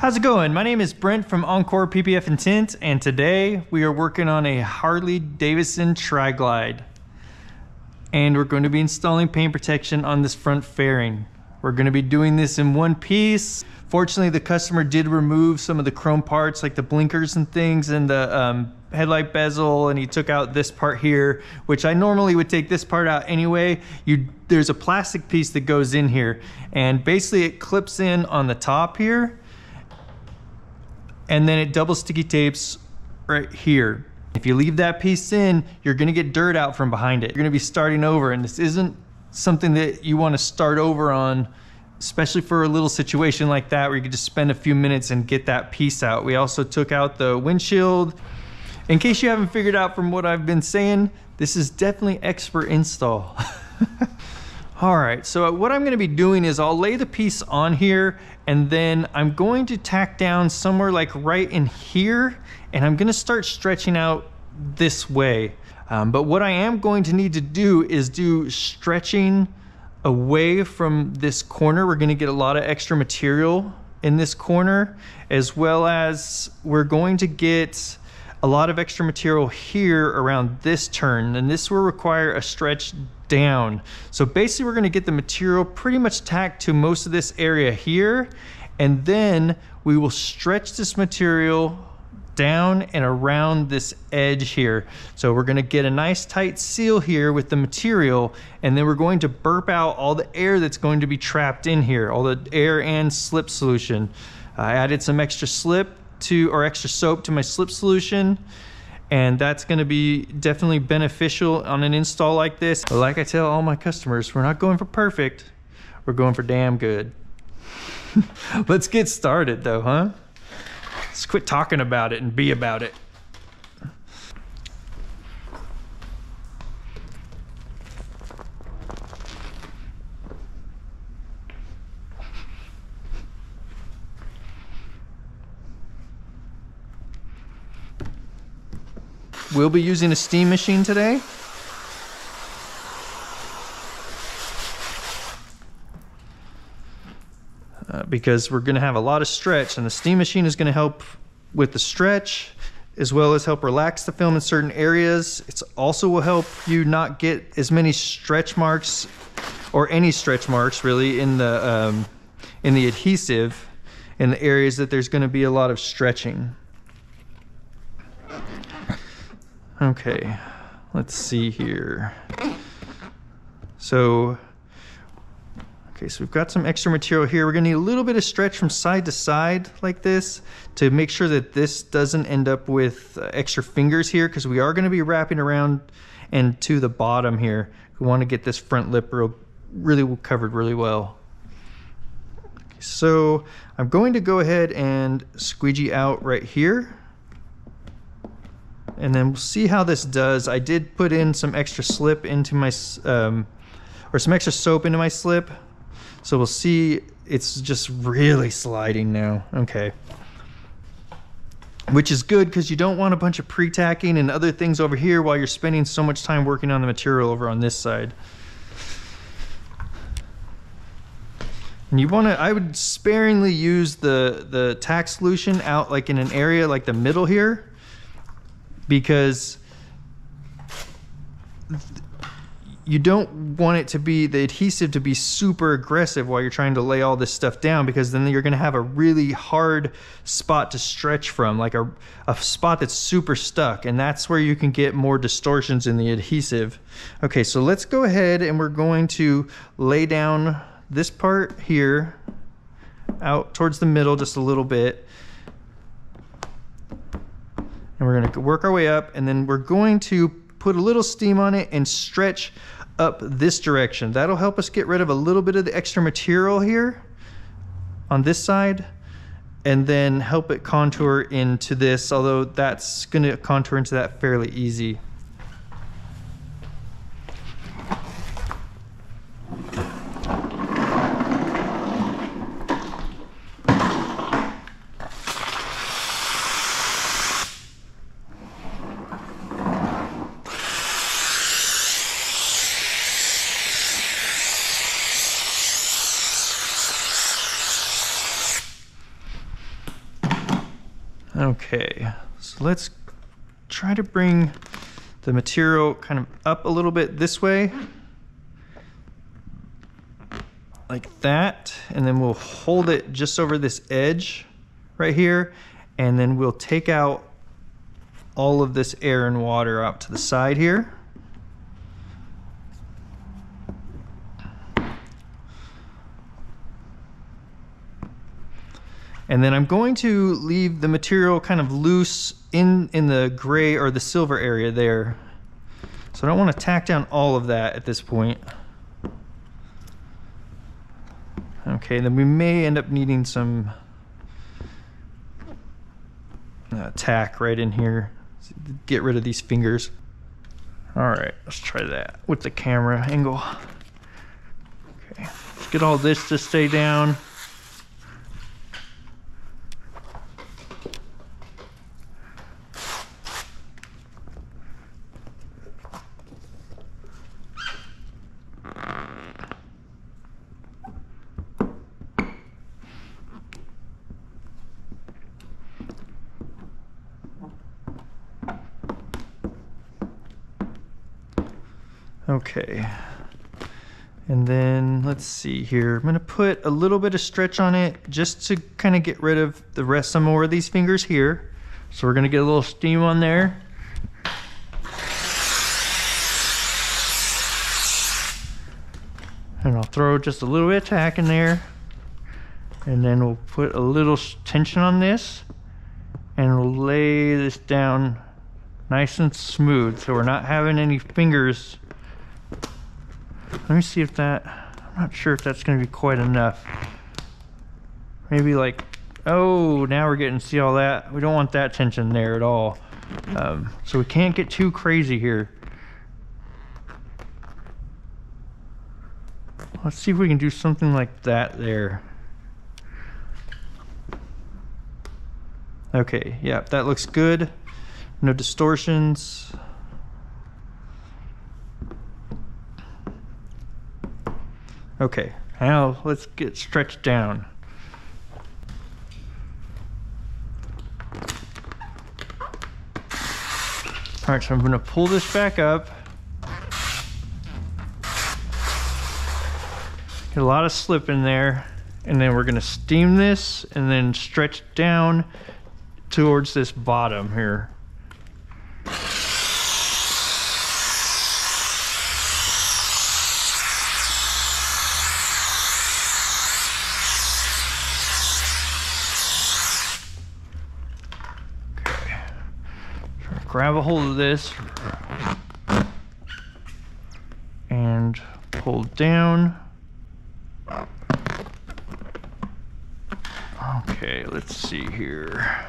How's it going? My name is Brent from Encore PPF and Tint, and today we are working on a Harley Davidson Tri-Glide. And we're going to be installing paint protection on this front fairing. We're going to be doing this in one piece. Fortunately, the customer did remove some of the chrome parts like the blinkers and things and the headlight bezel, and he took out this part here, which I normally would take this part out anyway. There's a plastic piece that goes in here, and basically it clips in on the top here, and then it double sticky tapes right here. If you leave that piece in, you're gonna get dirt out from behind it. You're gonna be starting over, and this isn't something that you wanna start over on, especially for a little situation like that where you could just spend a few minutes and get that piece out. We also took out the windshield. In case you haven't figured out from what I've been saying, this is definitely expert install. All right, so what I'm gonna be doing is I'll lay the piece on here, and then I'm going to tack down somewhere like right in here, and I'm gonna start stretching out this way. But what I am going to need to do is do stretching away from this corner. We're gonna get a lot of extra material in this corner, as well as we're going to get a lot of extra material here around this turn, and this will require a stretch down. So basically we're gonna get the material pretty much tacked to most of this area here, and then we will stretch this material down and around this edge here. So we're gonna get a nice tight seal here with the material, and then we're going to burp out all the air that's going to be trapped in here, all the air and slip solution. I added some extra extra soap to my slip solution, and that's going to be definitely beneficial on an install like this. But like I tell all my customers, we're not going for perfect, we're going for damn good. Let's get started though, huh? Let's quit talking about it and be about it. We'll be using a steam machine today. Because we're gonna have a lot of stretch, and the steam machine is gonna help with the stretch, as well as help relax the film in certain areas. It also will help you not get as many stretch marks, or any stretch marks really, in the adhesive, in the areas that there's gonna be a lot of stretching. Okay, let's see here. So we've got some extra material here. We're gonna need a little bit of stretch from side to side like this to make sure that this doesn't end up with extra fingers here, because we are gonna be wrapping around and to the bottom here. We wanna get this front lip really covered really well. Okay, so I'm going to go ahead and squeegee out right here, and then we'll see how this does. I did put in some extra slip into my, or some extra soap into my slip. So we'll see, it's just really sliding now. Okay. Which is good, because you don't want a bunch of pre-tacking and other things over here while you're spending so much time working on the material over on this side. And you wanna, I would sparingly use the tack solution out like in an area like the middle here, because you don't want it to be, the adhesive to be super aggressive while you're trying to lay all this stuff down, because then you're gonna have a really hard spot to stretch from, like a spot that's super stuck, and that's where you can get more distortions in the adhesive. Okay, so let's go ahead and we're going to lay down this part here out towards the middle just a little bit. And we're gonna work our way up, and then we're going to put a little steam on it and stretch up this direction. That'll help us get rid of a little bit of the extra material here on this side, and then help it contour into this, although that's gonna contour into that fairly easy. Okay, so let's try to bring the material kind of up a little bit this way, like that, and then we'll hold it just over this edge right here, and then we'll take out all of this air and water out to the side here. And then I'm going to leave the material kind of loose in the gray or the silver area there. So I don't want to tack down all of that at this point. Okay, then we may end up needing some tack right in here. Get rid of these fingers. All right, let's try that with the camera angle. Okay, let's get all this to stay down. Okay, and then let's see here. I'm gonna put a little bit of stretch on it just to kind of get rid of the rest, some more of these fingers here. So we're gonna get a little steam on there. And I'll throw just a little bit of tack in there. And then we'll put a little tension on this and we'll lay this down nice and smooth so we're not having any fingers. Let me see if that, I'm not sure if that's going to be quite enough. Maybe like, oh, now we're getting to see all that. We don't want that tension there at all. So we can't get too crazy here. Let's see if we can do something like that there. Okay, yeah, that looks good. No distortions. Okay, now let's get stretched down. All right, so I'm gonna pull this back up. Get a lot of slip in there, and then we're gonna steam this and then stretch down towards this bottom here. Grab a hold of this and pull down. Okay, let's see here.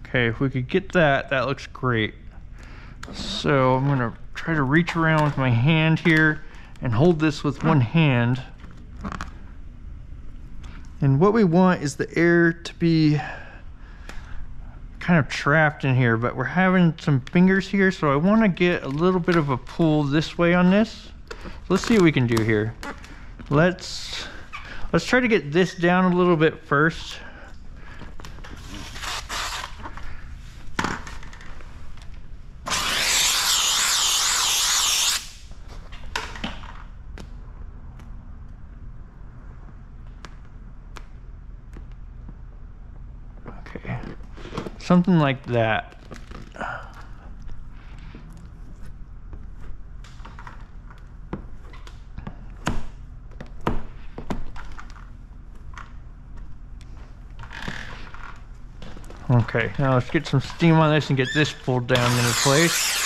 Okay, if we could get that, that looks great. So I'm gonna try to reach around with my hand here and hold this with one hand. And what we want is the air to be kind of trapped in here, but we're having some fingers here, so I want to get a little bit of a pull this way on this. So let's see what we can do here. Let's try to get this down a little bit first. Something like that. Okay, now let's get some steam on this and get this pulled down into place.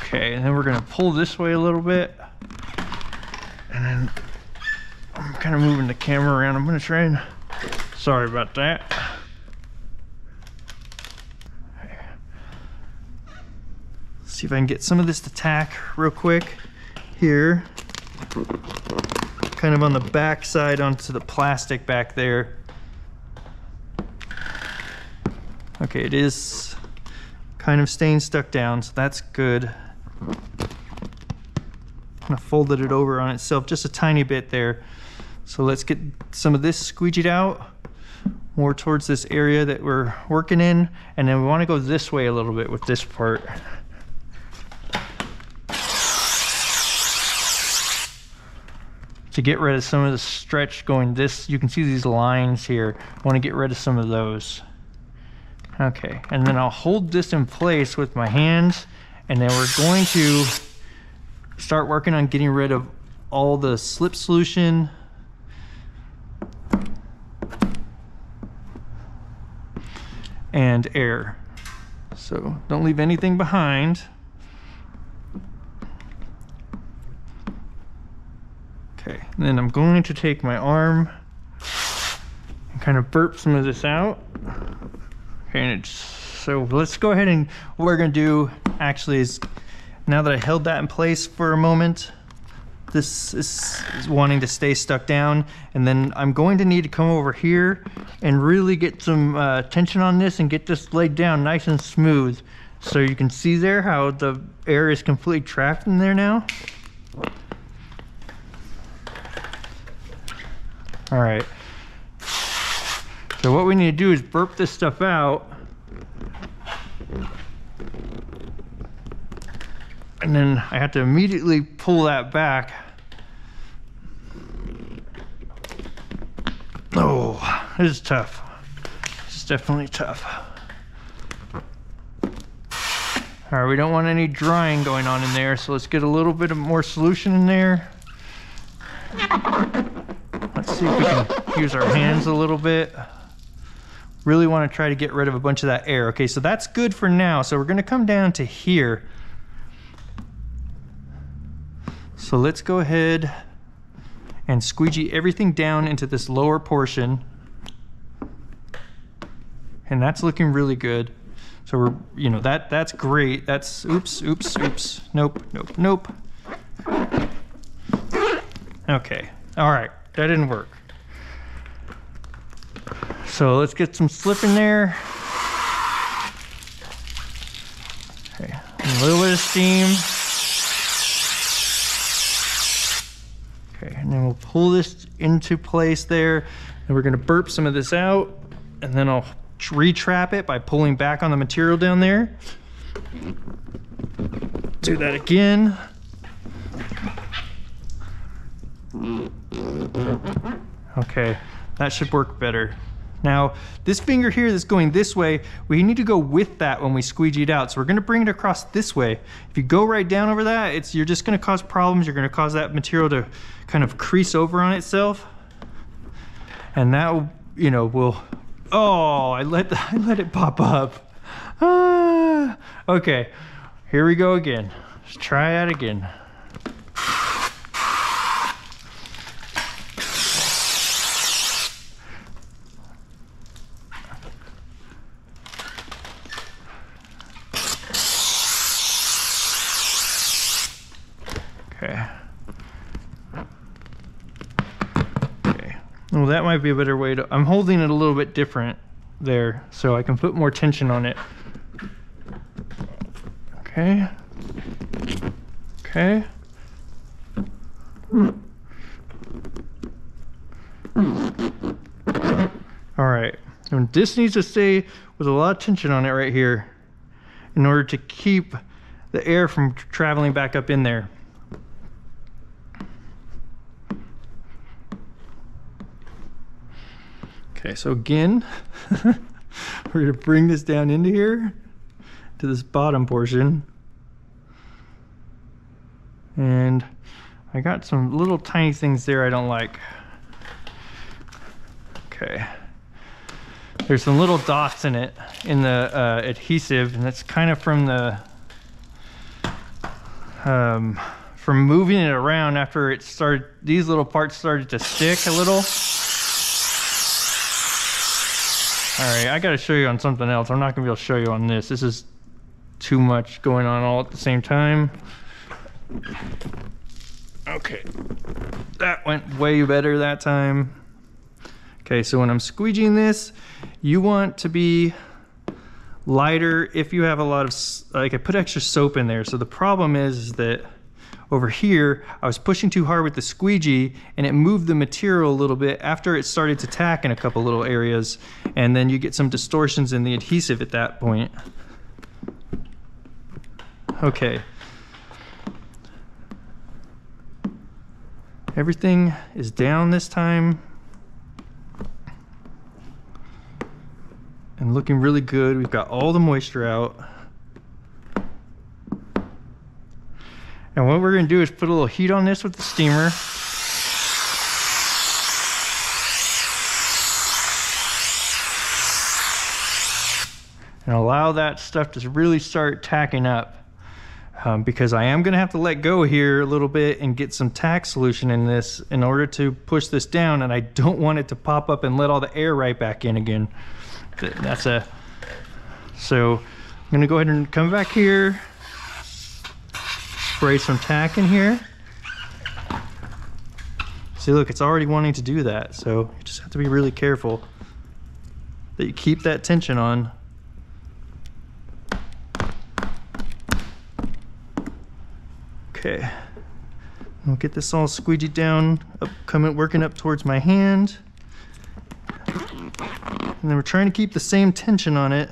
Okay, and then we're gonna pull this way a little bit, and then I'm kind of moving the camera around. I'm gonna try and, sorry about that. See if I can get some of this to tack real quick here. Kind of on the back side onto the plastic back there. Okay, it is kind of staying stuck down, so that's good. Kind of folded it over on itself just a tiny bit there. So let's get some of this squeegeed out more towards this area that we're working in, and then we want to go this way a little bit with this part. To get rid of some of the stretch going this, you can see these lines here. I want to get rid of some of those. Okay, and then I'll hold this in place with my hands, and then we're going to start working on getting rid of all the slip solution and air. So don't leave anything behind. Okay, and then I'm going to take my arm and kind of burp some of this out. Okay, and so let's go ahead, and what we're gonna do actually is, now that I held that in place for a moment, this is wanting to stay stuck down, and then I'm going to need to come over here and really get some tension on this and get this laid down nice and smooth. So you can see there how the air is completely trapped in there now. All right, so what we need to do is burp this stuff out, and then I have to immediately pull that back. Oh, this is tough. This is definitely tough. All right, we don't want any drying going on in there, so let's get a little bit of more solution in there. Let's see if we can use our hands a little bit. Really want to try to get rid of a bunch of that air. Okay, so that's good for now. So we're going to come down to here. So let's go ahead and squeegee everything down into this lower portion. And that's looking really good. So we're, you know, that's great. That's, oops, nope. Okay, all right. That didn't work. So let's get some slip in there. Okay, a little bit of steam. Okay, and then we'll pull this into place there, and we're gonna burp some of this out, and then I'll retrap it by pulling back on the material down there. Do that again. Okay, that should work better. Now, this finger here that's going this way, we need to go with that when we squeegee it out. So we're gonna bring it across this way. If you go right down over that, you're just gonna cause problems. You're gonna cause that material to kind of crease over on itself. And that, you know, will, oh, I let it pop up. Ah, okay, here we go again. Let's try that again. Okay, well, that might be a better way to, I'm holding it a little bit different there so I can put more tension on it. Okay. Okay. All right, and this needs to stay with a lot of tension on it right here in order to keep the air from traveling back up in there. Okay, so again, we're gonna bring this down into here to this bottom portion. And I got some little tiny things there I don't like. Okay. There's some little dots in it, in the adhesive, and that's kind of from the, from moving it around after it started, these little parts started to stick a little. All right, I gotta show you on something else. I'm not gonna be able to show you on this. This is too much going on all at the same time. Okay, that went way better that time. Okay, so when I'm squeegeeing this, you want to be lighter if you have a lot of, like I put extra soap in there. So the problem is that over here, I was pushing too hard with the squeegee and it moved the material a little bit after it started to tack in a couple little areas. And then you get some distortions in the adhesive at that point. Okay. Everything is down this time. And looking really good. We've got all the moisture out. And what we're going to do is put a little heat on this with the steamer. And allow that stuff to really start tacking up. Because I am going to have to let go here a little bit and get some tack solution in this in order to push this down, and I don't want it to pop up and let all the air right back in again. So I'm going to go ahead and come back here, spray some tack in here. See, look, it's already wanting to do that, so you just have to be really careful that you keep that tension on. Okay, I'll get this all squeegeed down, working up towards my hand. And then we're trying to keep the same tension on it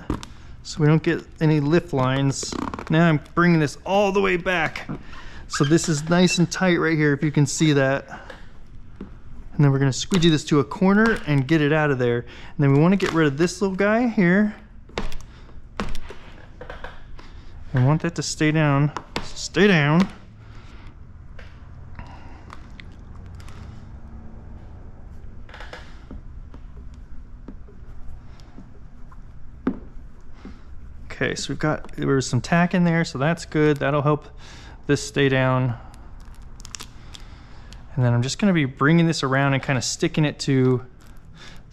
so we don't get any lift lines. Now I'm bringing this all the way back. So this is nice and tight right here, if you can see that. And then we're gonna squeegee this to a corner and get it out of there. And then we wanna get rid of this little guy here. I want that to stay down. Stay down. Okay, so there was some tack in there, so that's good. That'll help this stay down. And then I'm just gonna be bringing this around and kind of sticking it to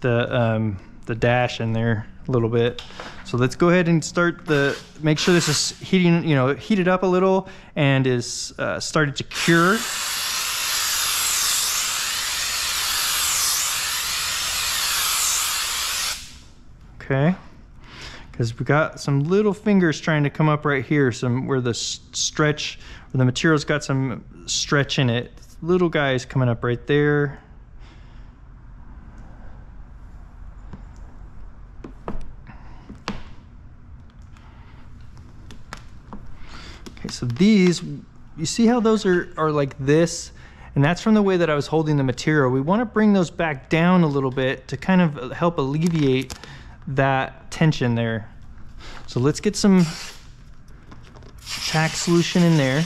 the dash in there a little bit. So let's go ahead and make sure this is heated up a little and is started to cure. Okay. Because we got some little fingers trying to come up right here, where the material's got some stretch in it. Little guys coming up right there. Okay, so these, you see how those are like this? And that's from the way that I was holding the material. We want to bring those back down a little bit to kind of help alleviate that tension there. So let's get some tack solution in there.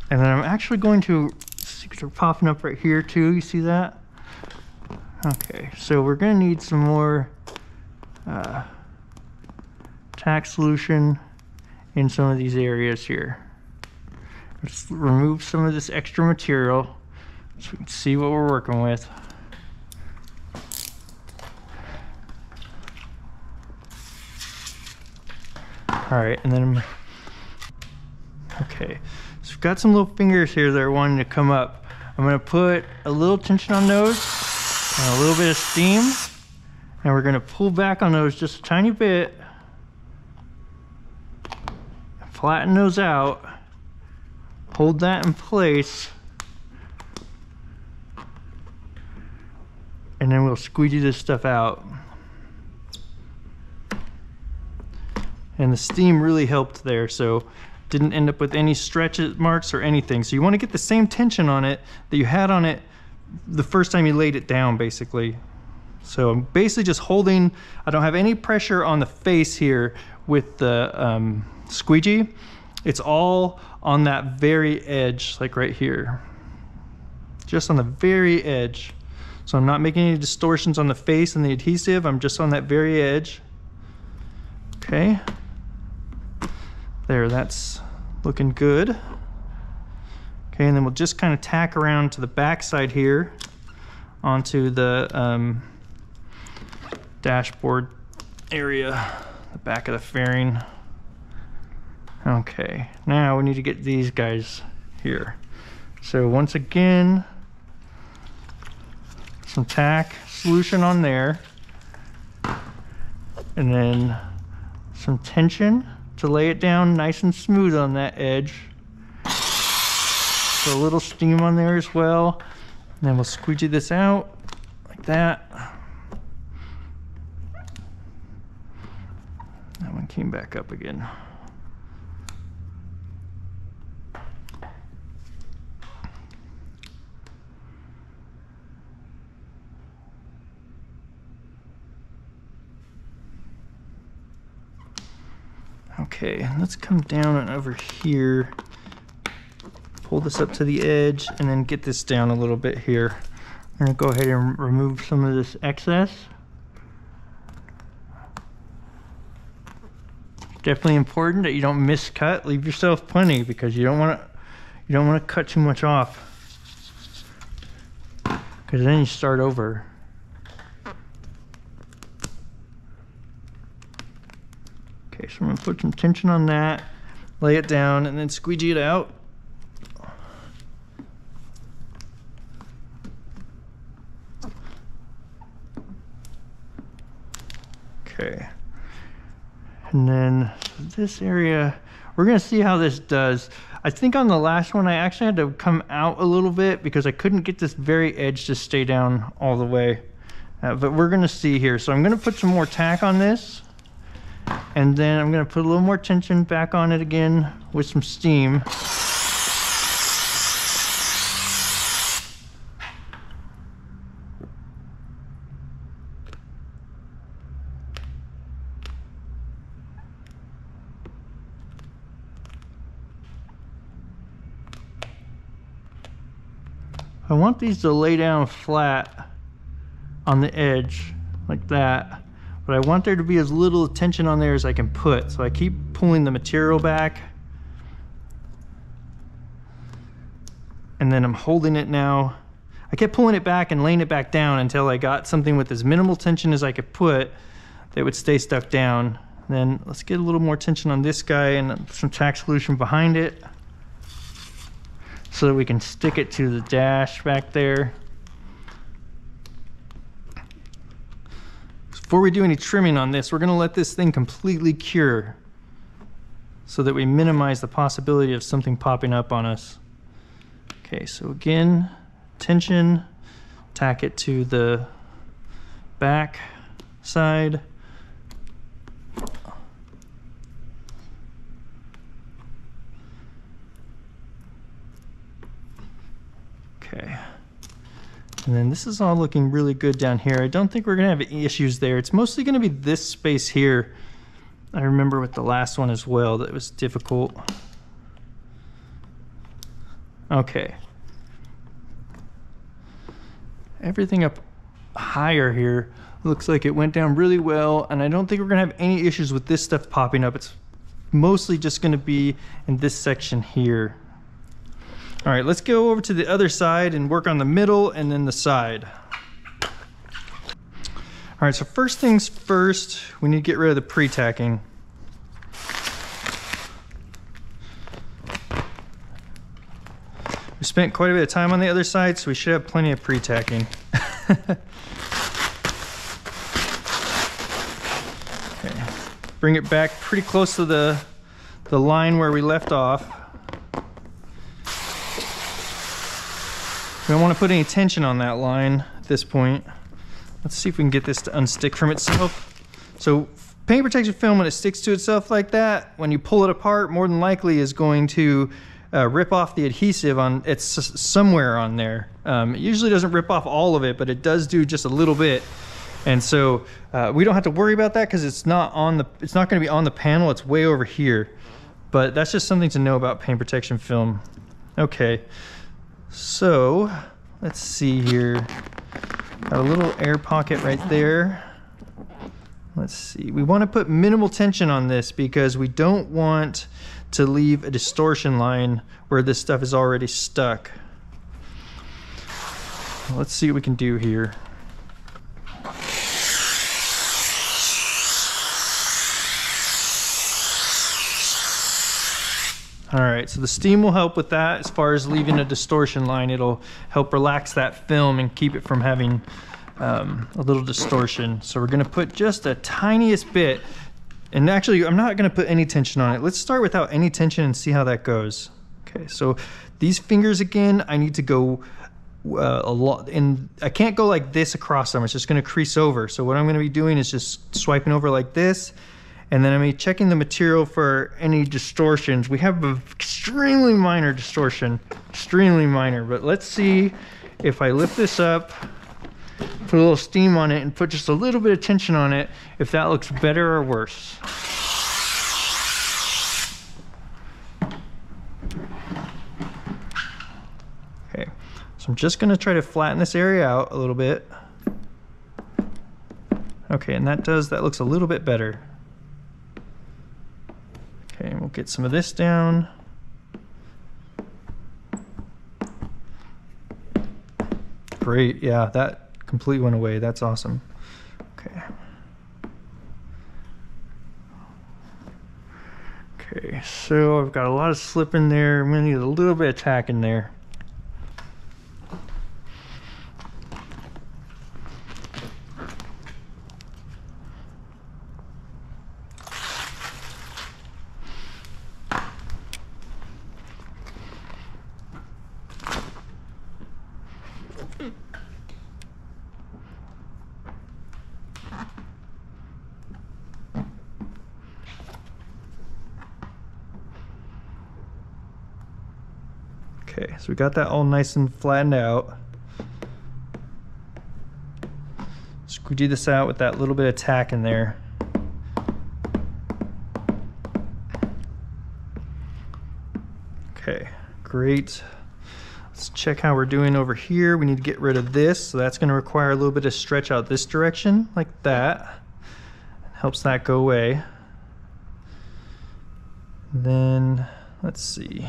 And then I'm actually going to, they're popping up right here too, you see that? Okay, so we're gonna need some more tack solution in some of these areas here. Let's remove some of this extra material so we can see what we're working with. All right, and then okay, so we've got some little fingers here that are wanting to come up. I'm gonna put a little tension on those and a little bit of steam, and we're gonna pull back on those just a tiny bit, flatten those out, hold that in place, and then we'll squeegee this stuff out. And the steam really helped there, so didn't end up with any stretch marks or anything. So you want to get the same tension on it that you had on it the first time you laid it down, basically. So I'm basically just holding, I don't have any pressure on the face here with the squeegee. It's all on that very edge, like right here. Just on the very edge. So I'm not making any distortions on the face and the adhesive, I'm just on that very edge. Okay. There, that's looking good. Okay, and then we'll just kind of tack around to the back side here onto the dashboard area the back of the fairing. Okay, now we need to get these guys here. So once again, some tack solution on there, and then some tension to lay it down nice and smooth on that edge. So a little steam on there as well. And then we'll squeegee this out like that. That one came back up again. Okay, let's come down and over here, pull this up to the edge, and then get this down a little bit here. I'm gonna go ahead and remove some of this excess. Definitely important that you don't miscut. Leave yourself plenty because you don't want to cut too much off, because then you start over. Okay, so I'm gonna put some tension on that, lay it down, and then squeegee it out. Okay, and then this area, we're gonna see how this does. I think on the last one I actually had to come out a little bit because I couldn't get this very edge to stay down all the way, but we're gonna see here. So I'm gonna put some more tack on this, and then I'm gonna put a little more tension back on it again with some steam. I want these to lay down flat on the edge like that, but I want there to be as little tension on there as I can put. So I keep pulling the material back, and then I'm holding it now. I kept pulling it back and laying it back down until I got something with as minimal tension as I could put that would stay stuck down. Then let's get a little more tension on this guy and some tack solution behind it, so that we can stick it to the dash back there. Before we do any trimming on this, we're gonna let this thing completely cure so that we minimize the possibility of something popping up on us. Okay, so again, tension, tack it to the back side. Okay, and then this is all looking really good down here. I don't think we're gonna have any issues there. It's mostly gonna be this space here. I remember with the last one as well that was difficult. Okay, everything up higher here looks like it went down really well, and I don't think we're gonna have any issues with this stuff popping up. It's mostly just gonna be in this section here. All right, let's go over to the other side and work on the middle and then the side. All right, so first things first, we need to get rid of the pre-tacking. We spent quite a bit of time on the other side, so we should have plenty of pre-tacking. Okay, bring it back pretty close to the line where we left off. We don't want to put any tension on that line at this point. Let's see if we can get this to unstick from itself. So paint protection film, when it sticks to itself like that, when you pull it apart, more than likely is going to rip off the adhesive on it's somewhere on there. It usually doesn't rip off all of it, but it does do just a little bit. And so we don't have to worry about that because it's not going to be on the panel. It's way over here. But that's just something to know about paint protection film. Okay. So let's see here, got a little air pocket right there. Let's see, we want to put minimal tension on this because we don't want to leave a distortion line where this stuff is already stuck. Let's see what we can do here. All right, so the steam will help with that as far as leaving a distortion line. It'll help relax that film and keep it from having a little distortion. So we're gonna put just the tiniest bit, and actually I'm not gonna put any tension on it. Let's start without any tension and see how that goes. Okay, so these fingers again, I need to go a lot, and I can't go like this across them. It's just gonna crease over. So what I'm gonna be doing is just swiping over like this, and then I'm gonna be checking the material for any distortions. We have an extremely minor distortion, extremely minor, but let's see if I lift this up, put a little steam on it, and put just a little bit of tension on it, if that looks better or worse. Okay, so I'm just gonna try to flatten this area out a little bit. Okay, and that looks a little bit better. Okay, and we'll get some of this down. Great, yeah, that completely went away. That's awesome. Okay. Okay, so I've got a lot of slip in there. I'm gonna need a little bit of tack in there. Okay, so we got that all nice and flattened out. Squeegee this out with that little bit of tack in there. Okay, great. Let's check how we're doing over here. We need to get rid of this, so that's going to require a little bit of stretch out this direction, like that. Helps that go away. Then, let's see.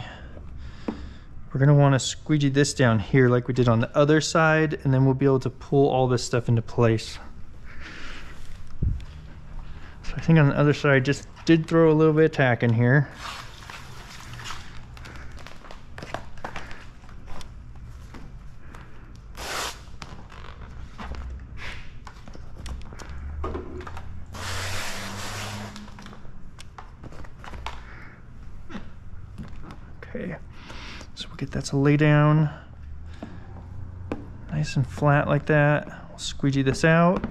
We're going to want to squeegee this down here like we did on the other side, and then we'll be able to pull all this stuff into place. So I think on the other side I just did throw a little bit of tack in here. Okay. So we'll get that to lay down nice and flat like that. We'll squeegee this out.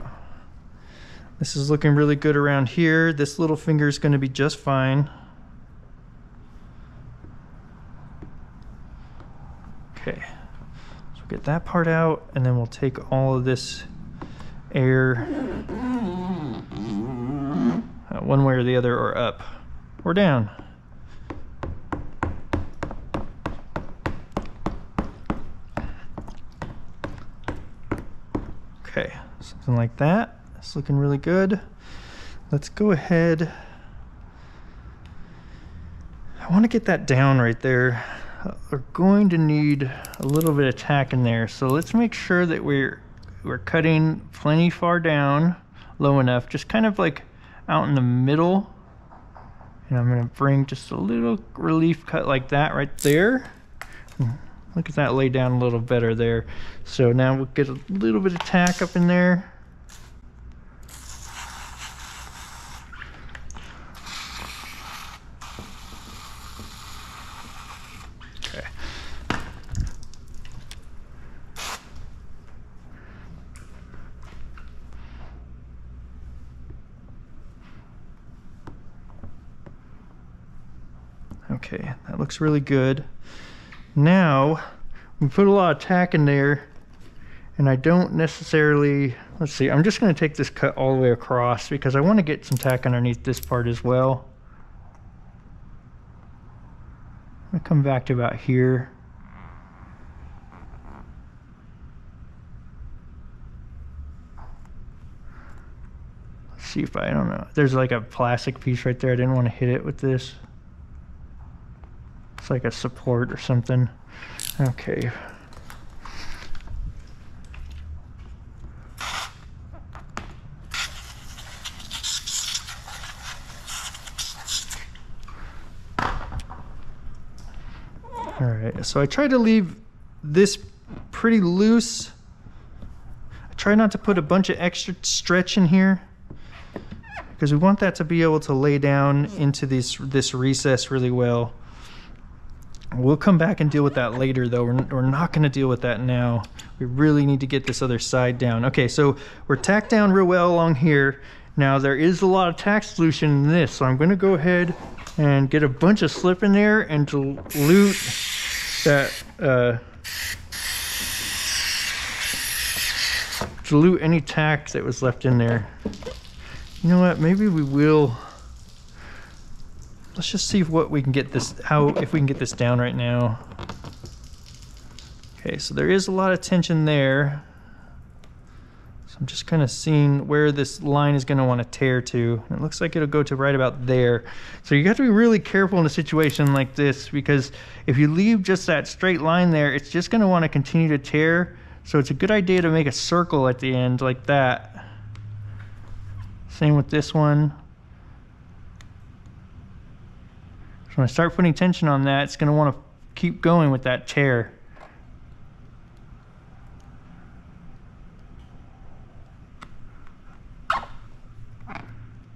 This is looking really good around here. This little finger is going to be just fine. Okay, so we'll get that part out, and then we'll take all of this air one way or the other, or up or down. Okay, something like that. It's looking really good. Let's go ahead. I want to get that down right there. We're going to need a little bit of tack in there. So let's make sure that we're cutting plenty far down, low enough, just kind of like out in the middle. And I'm going to bring just a little relief cut like that right there. Look at that lay down a little better there. So now we'll get a little bit of tack up in there. Okay. Okay, that looks really good. Now, we put a lot of tack in there, and I don't necessarily, let's see, I'm just going to take this cut all the way across because I want to get some tack underneath this part as well. I'm going to come back to about here. Let's see if I don't know. There's like a plastic piece right there. I didn't want to hit it with this. It's like a support or something. Okay. All right, so I try to leave this pretty loose. I try not to put a bunch of extra stretch in here because we want that to be able to lay down into this recess really well. We'll come back and deal with that later though. We're not gonna deal with that now. We really need to get this other side down. Okay, so we're tacked down real well along here. Now there is a lot of tack solution in this, so I'm gonna go ahead and get a bunch of slip in there and dilute that, dilute any tack that was left in there. You know what, maybe we will. Let's just see what we can get this, if we can get this down right now. Okay, so there is a lot of tension there. So I'm just kind of seeing where this line is going to want to tear to. It looks like it'll go to right about there. So you have to be really careful in a situation like this, because if you leave just that straight line there, it's just going to want to continue to tear. So it's a good idea to make a circle at the end like that. Same with this one. So when I start putting tension on that, it's going to want to keep going with that tear.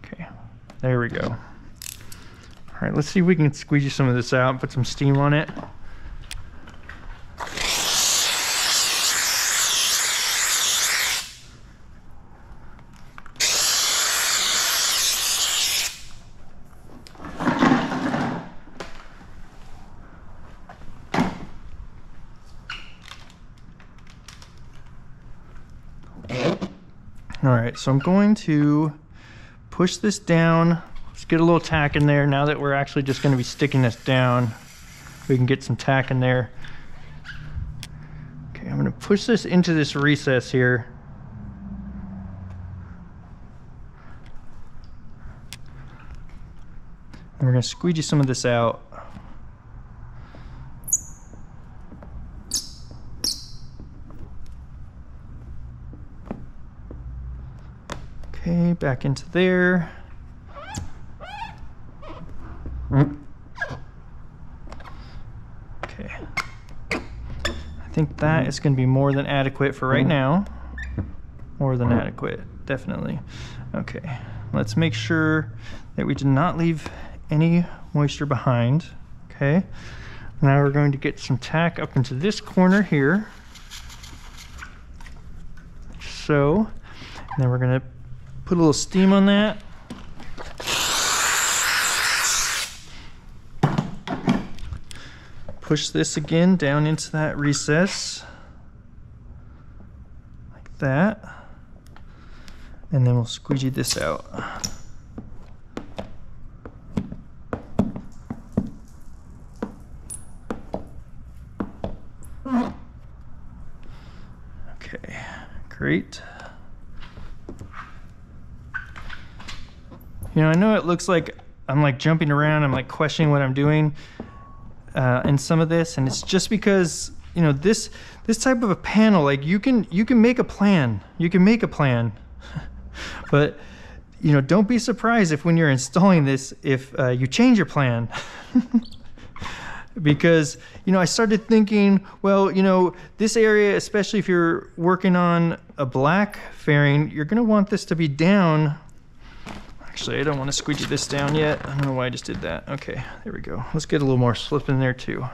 Okay, there we go. All right, let's see if we can squeegee some of this out and put some steam on it. All right, so I'm going to push this down. Let's get a little tack in there. Now that we're actually just going to be sticking this down, we can get some tack in there. Okay, I'm going to push this into this recess here. And we're going to squeegee some of this out. Okay, back into there. Okay. I think that is going to be more than adequate for right now. More than adequate, definitely. Okay, let's make sure that we did not leave any moisture behind. Okay, now we're going to get some tack up into this corner here. So, and then we're going to put a little steam on that. Push this again down into that recess, like that. And then we'll squeegee this out. Okay, great. You know, I know it looks like I'm like jumping around, I'm like questioning what I'm doing in some of this, and it's just because, you know, this type of a panel, like you can make a plan. You can make a plan. But, you know, don't be surprised if when you're installing this, if you change your plan. Because, you know, I started thinking, well, you know, this area, especially if you're working on a black fairing, you're gonna want this to be down. Actually, I don't want to squeegee this down yet. I don't know why I just did that. Okay, there we go. Let's get a little more slip in there too.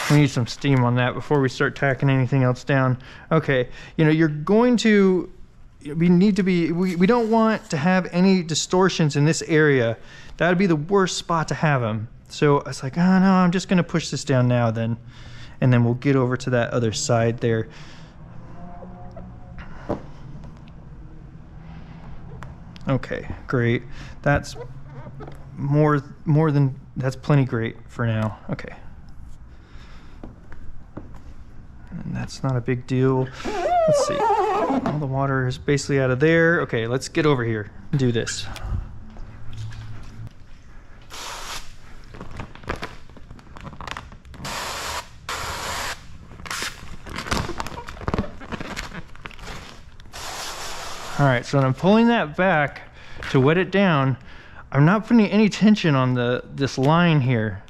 We need some steam on that before we start tacking anything else down. Okay, you know, you're going to, we don't want to have any distortions in this area. That would be the worst spot to have them. So I was like, oh no, I'm just gonna push this down now then. And then we'll get over to that other side there. Okay, great. That's more than, that's plenty great for now. Okay. And that's not a big deal. Let's see. All the water is basically out of there. Okay, let's get over here and do this. All right, so when I'm pulling that back to wet it down, I'm not putting any tension on this line here.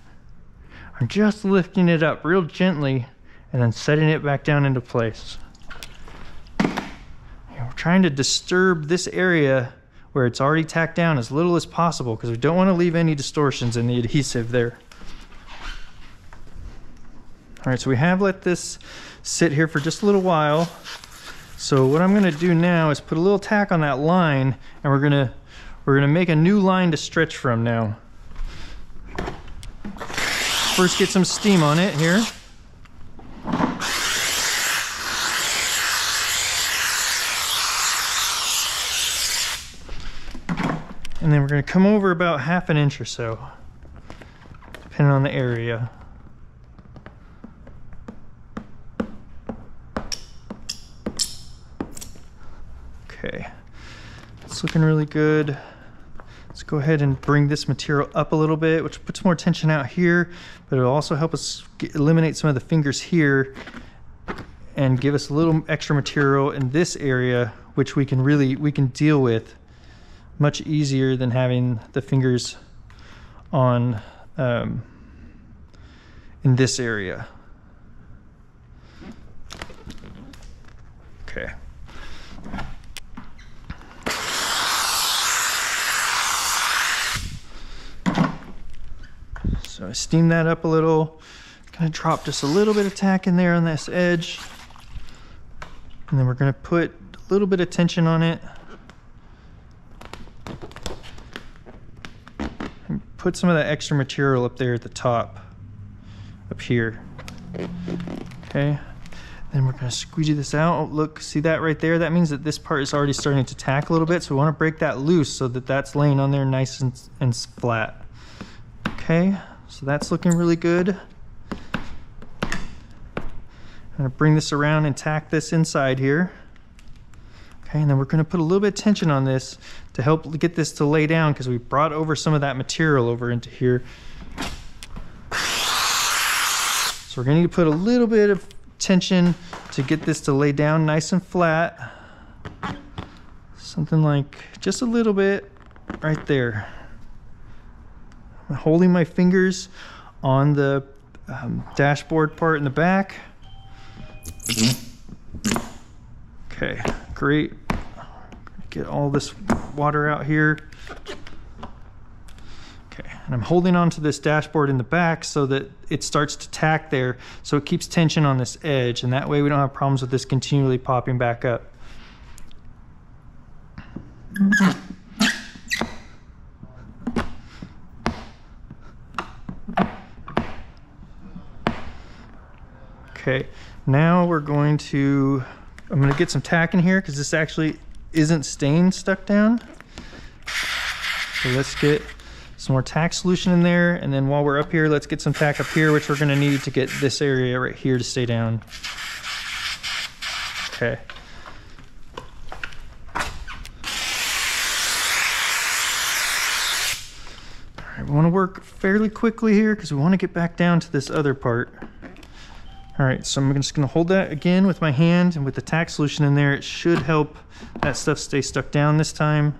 I'm just lifting it up real gently and then setting it back down into place. We're trying to disturb this area where it's already tacked down as little as possible because we don't want to leave any distortions in the adhesive there. All right, so we have let this sit here for just a little while. So what I'm gonna do now is put a little tack on that line, and we're gonna make a new line to stretch from now. First get some steam on it here. And then we're gonna come over about 1/2 inch or so, depending on the area. Okay, it's looking really good. Let's go ahead and bring this material up a little bit, which puts more tension out here, but it'll also help us eliminate some of the fingers here and give us a little extra material in this area, which we can deal with much easier than having the fingers on in this area. Okay. So I steam that up a little. Gonna drop just a little bit of tack in there on this edge. And then we're gonna put a little bit of tension on it. And put some of that extra material up there at the top, up here. Okay. Then we're gonna squeegee this out. Oh, look, see that right there? That means that this part is already starting to tack a little bit, so we wanna break that loose so that that's laying on there nice and flat. Okay. So that's looking really good. I'm gonna bring this around and tack this inside here. Okay, and then we're gonna put a little bit of tension on this to help get this to lay down because we brought over some of that material over into here. So we're gonna need to put a little bit of tension to get this to lay down nice and flat. Something like just a little bit right there. I'm holding my fingers on the dashboard part in the back. Okay, great. Get all this water out here. Okay, and I'm holding onto this dashboard in the back so that it starts to tack there, so it keeps tension on this edge, and that way we don't have problems with this continually popping back up. Okay, now we're going to, I'm going to get some tack in here because this actually isn't stain stuck down. So let's get some more tack solution in there, and then while we're up here, let's get some tack up here, which we're going to need to get this area right here to stay down. Okay. All right, we want to work fairly quickly here because we want to get back down to this other part. All right, so I'm just gonna hold that again with my hand, and with the tack solution in there, it should help that stuff stay stuck down this time.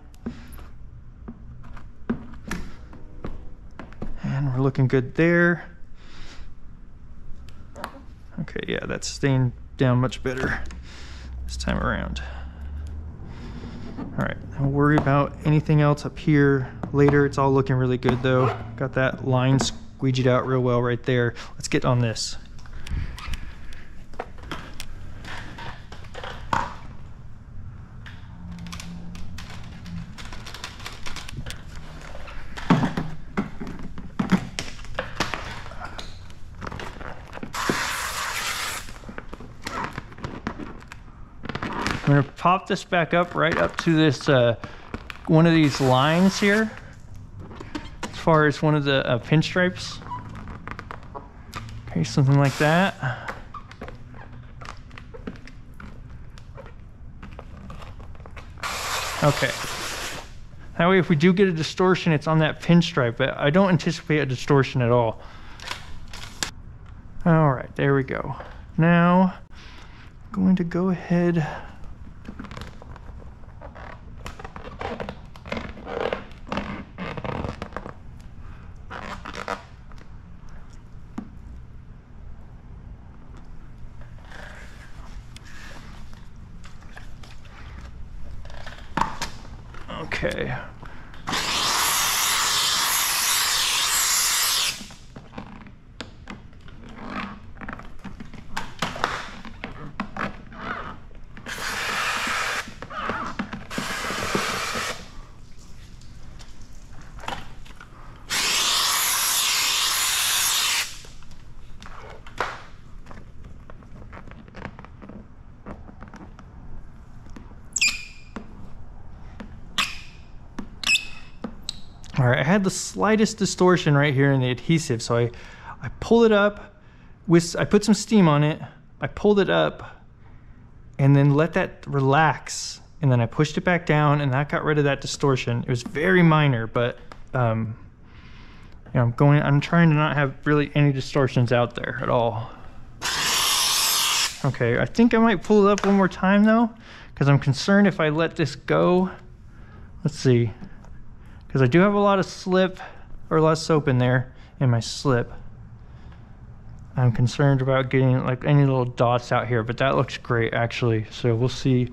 And we're looking good there. Okay, yeah, that's staying down much better this time around. All right, don't worry about anything else up here later. It's all looking really good though. Got that line squeegeed out real well right there. Let's get on this. I'm gonna pop this back up right up to this one of these lines here, as far as one of the pinstripes. Okay, something like that. Okay. That way, if we do get a distortion, it's on that pinstripe, but I don't anticipate a distortion at all. All right, there we go. Now, I'm going to go ahead . Okay. All right, I had the slightest distortion right here in the adhesive, so I pulled it up, I put some steam on it, I pulled it up, and then let that relax, and then I pushed it back down, and that got rid of that distortion. It was very minor, but you know, I'm trying to not have really any distortions out there at all. Okay, I think I might pull it up one more time though, because I'm concerned if I let this go. Let's see. Because I do have a lot of slip, or a lot of soap in there, in my slip. I'm concerned about getting like any little dots out here, but that looks great actually. So we'll see,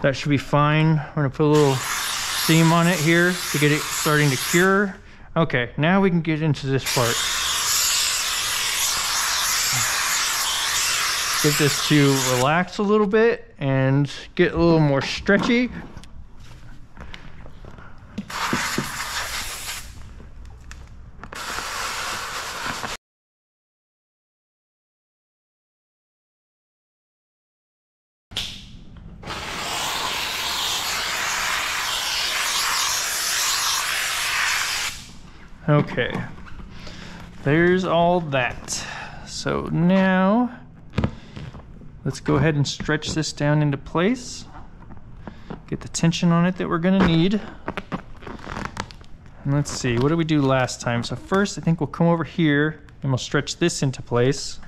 that should be fine. We're gonna put a little steam on it here to get it starting to cure. Okay, now we can get into this part. Get this to relax a little bit and get a little more stretchy. Okay, there's all that. So now let's go ahead and stretch this down into place. Get the tension on it that we're gonna need. And let's see, what did we do last time? So first I think we'll come over here and we'll stretch this into place.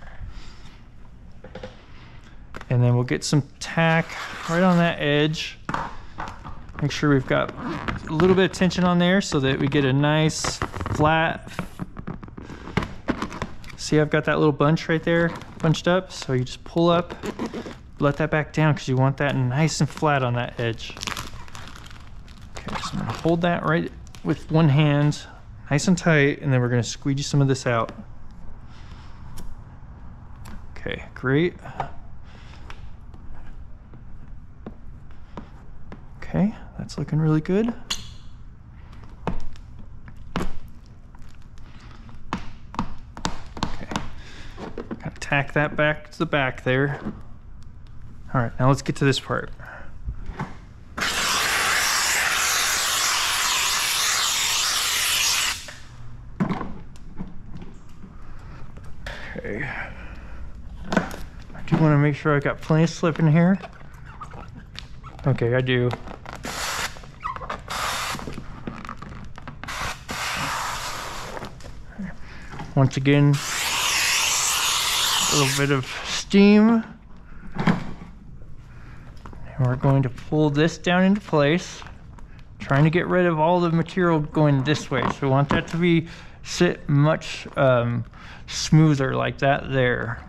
And then we'll get some tack right on that edge. Make sure we've got a little bit of tension on there so that we get a nice flat. See, I've got that little bunch right there bunched up, so you just pull up, let that back down because you want that nice and flat on that edge. Okay, so I'm gonna hold that right with one hand nice and tight, and then we're gonna squeegee some of this out. Okay, great. Okay, that's looking really good. Okay, gotta tack that back to the back there. All right, now let's get to this part. Okay, I do want to make sure I got plenty of slip in here. Okay, I do. Once again, a little bit of steam. And we're going to pull this down into place, trying to get rid of all the material going this way. So we want that to sit much smoother like that there.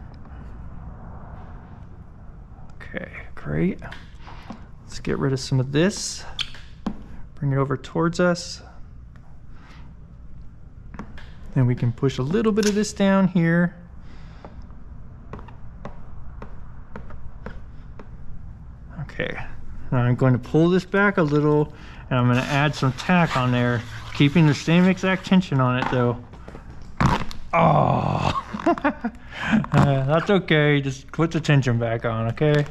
Okay, great. Let's get rid of some of this. Bring it over towards us. Then we can push a little bit of this down here. Okay, now I'm going to pull this back a little, and I'm going to add some tack on there, keeping the same exact tension on it though. Oh, that's okay, just put the tension back on, okay?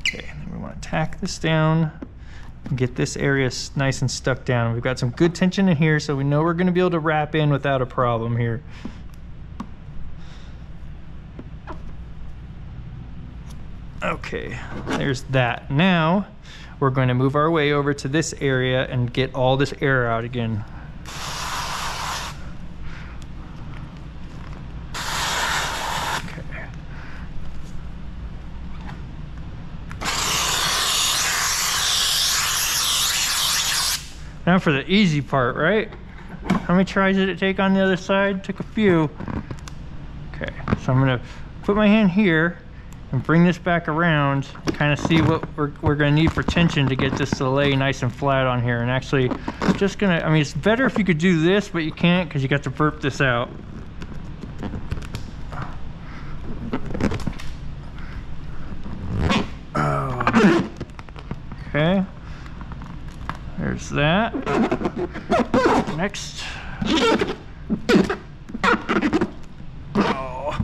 Okay, and then we want to tack this down. Get this area nice and stuck down. We've got some good tension in here, so we know we're going to be able to wrap in without a problem here. Okay, there's that. Now we're going to move our way over to this area and get all this air out again. Now for the easy part, right? How many tries did it take on the other side? Took a few. Okay, so I'm gonna put my hand here, and bring this back around and kind of see what we're gonna need for tension to get this to lay nice and flat on here. And actually, just gonna, I mean, it's better if you could do this, but you can't because you got to burp this out. Okay, there's that. Next. Oh.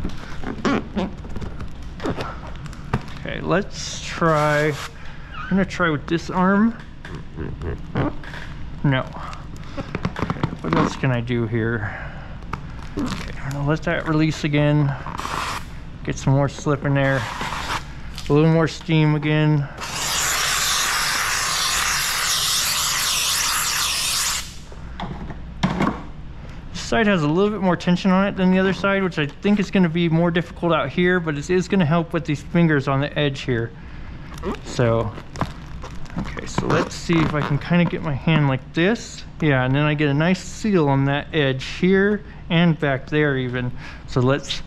Okay, let's try. I'm gonna try with this arm. No. Okay, what else can I do here? Okay, I'm gonna let that release again. Get some more slip in there. A little more steam again. Side has a little bit more tension on it than the other side, which I think is going to be more difficult out here, but it is going to help with these fingers on the edge here. So, okay, so let's see if I can kind of get my hand like this. Yeah, and then I get a nice seal on that edge here and back there even. So let's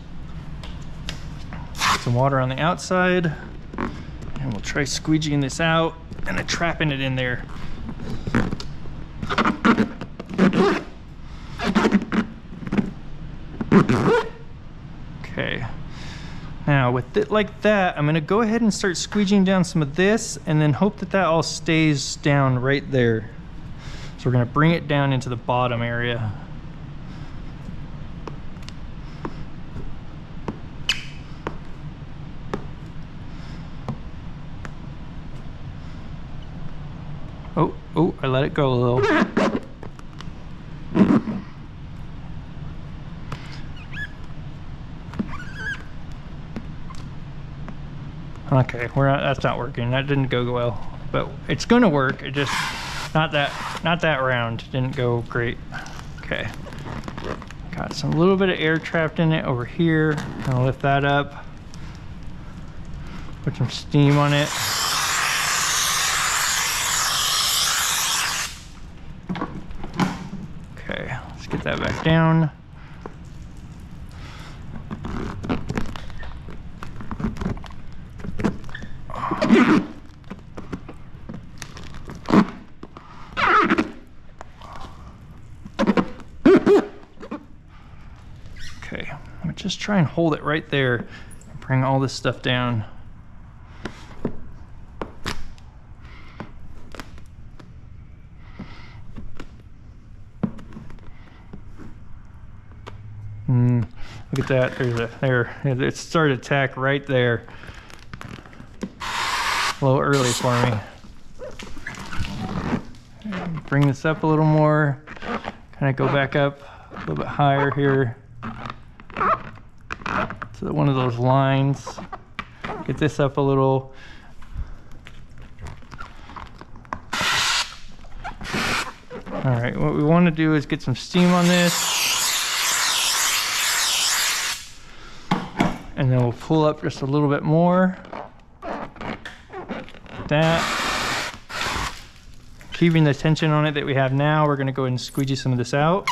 put some water on the outside, and we'll try squeegeeing this out and then trapping it in there. Okay, now with it like that, I'm gonna go ahead and start squeegeeing down some of this and then hope that that all stays down right there. So we're gonna bring it down into the bottom area. Oh, I let it go a little. Okay, that's not working. That didn't go well, but it's gonna work. It just not that round. Didn't go great. Okay, got some little bit of air trapped in it over here. I'll lift that up. Put some steam on it. Okay, let's get that back down. Okay, I'm gonna just try and hold it right there and bring all this stuff down. Look at that, it started to tack right there. A little early for me. Bring this up a little more, kind of go back up a little bit higher here to one of those lines. Get this up a little. All right, what we want to do is get some steam on this. And then we'll pull up just a little bit more. That. Keeping the tension on it that we have now, we're going to go ahead and squeegee some of this out.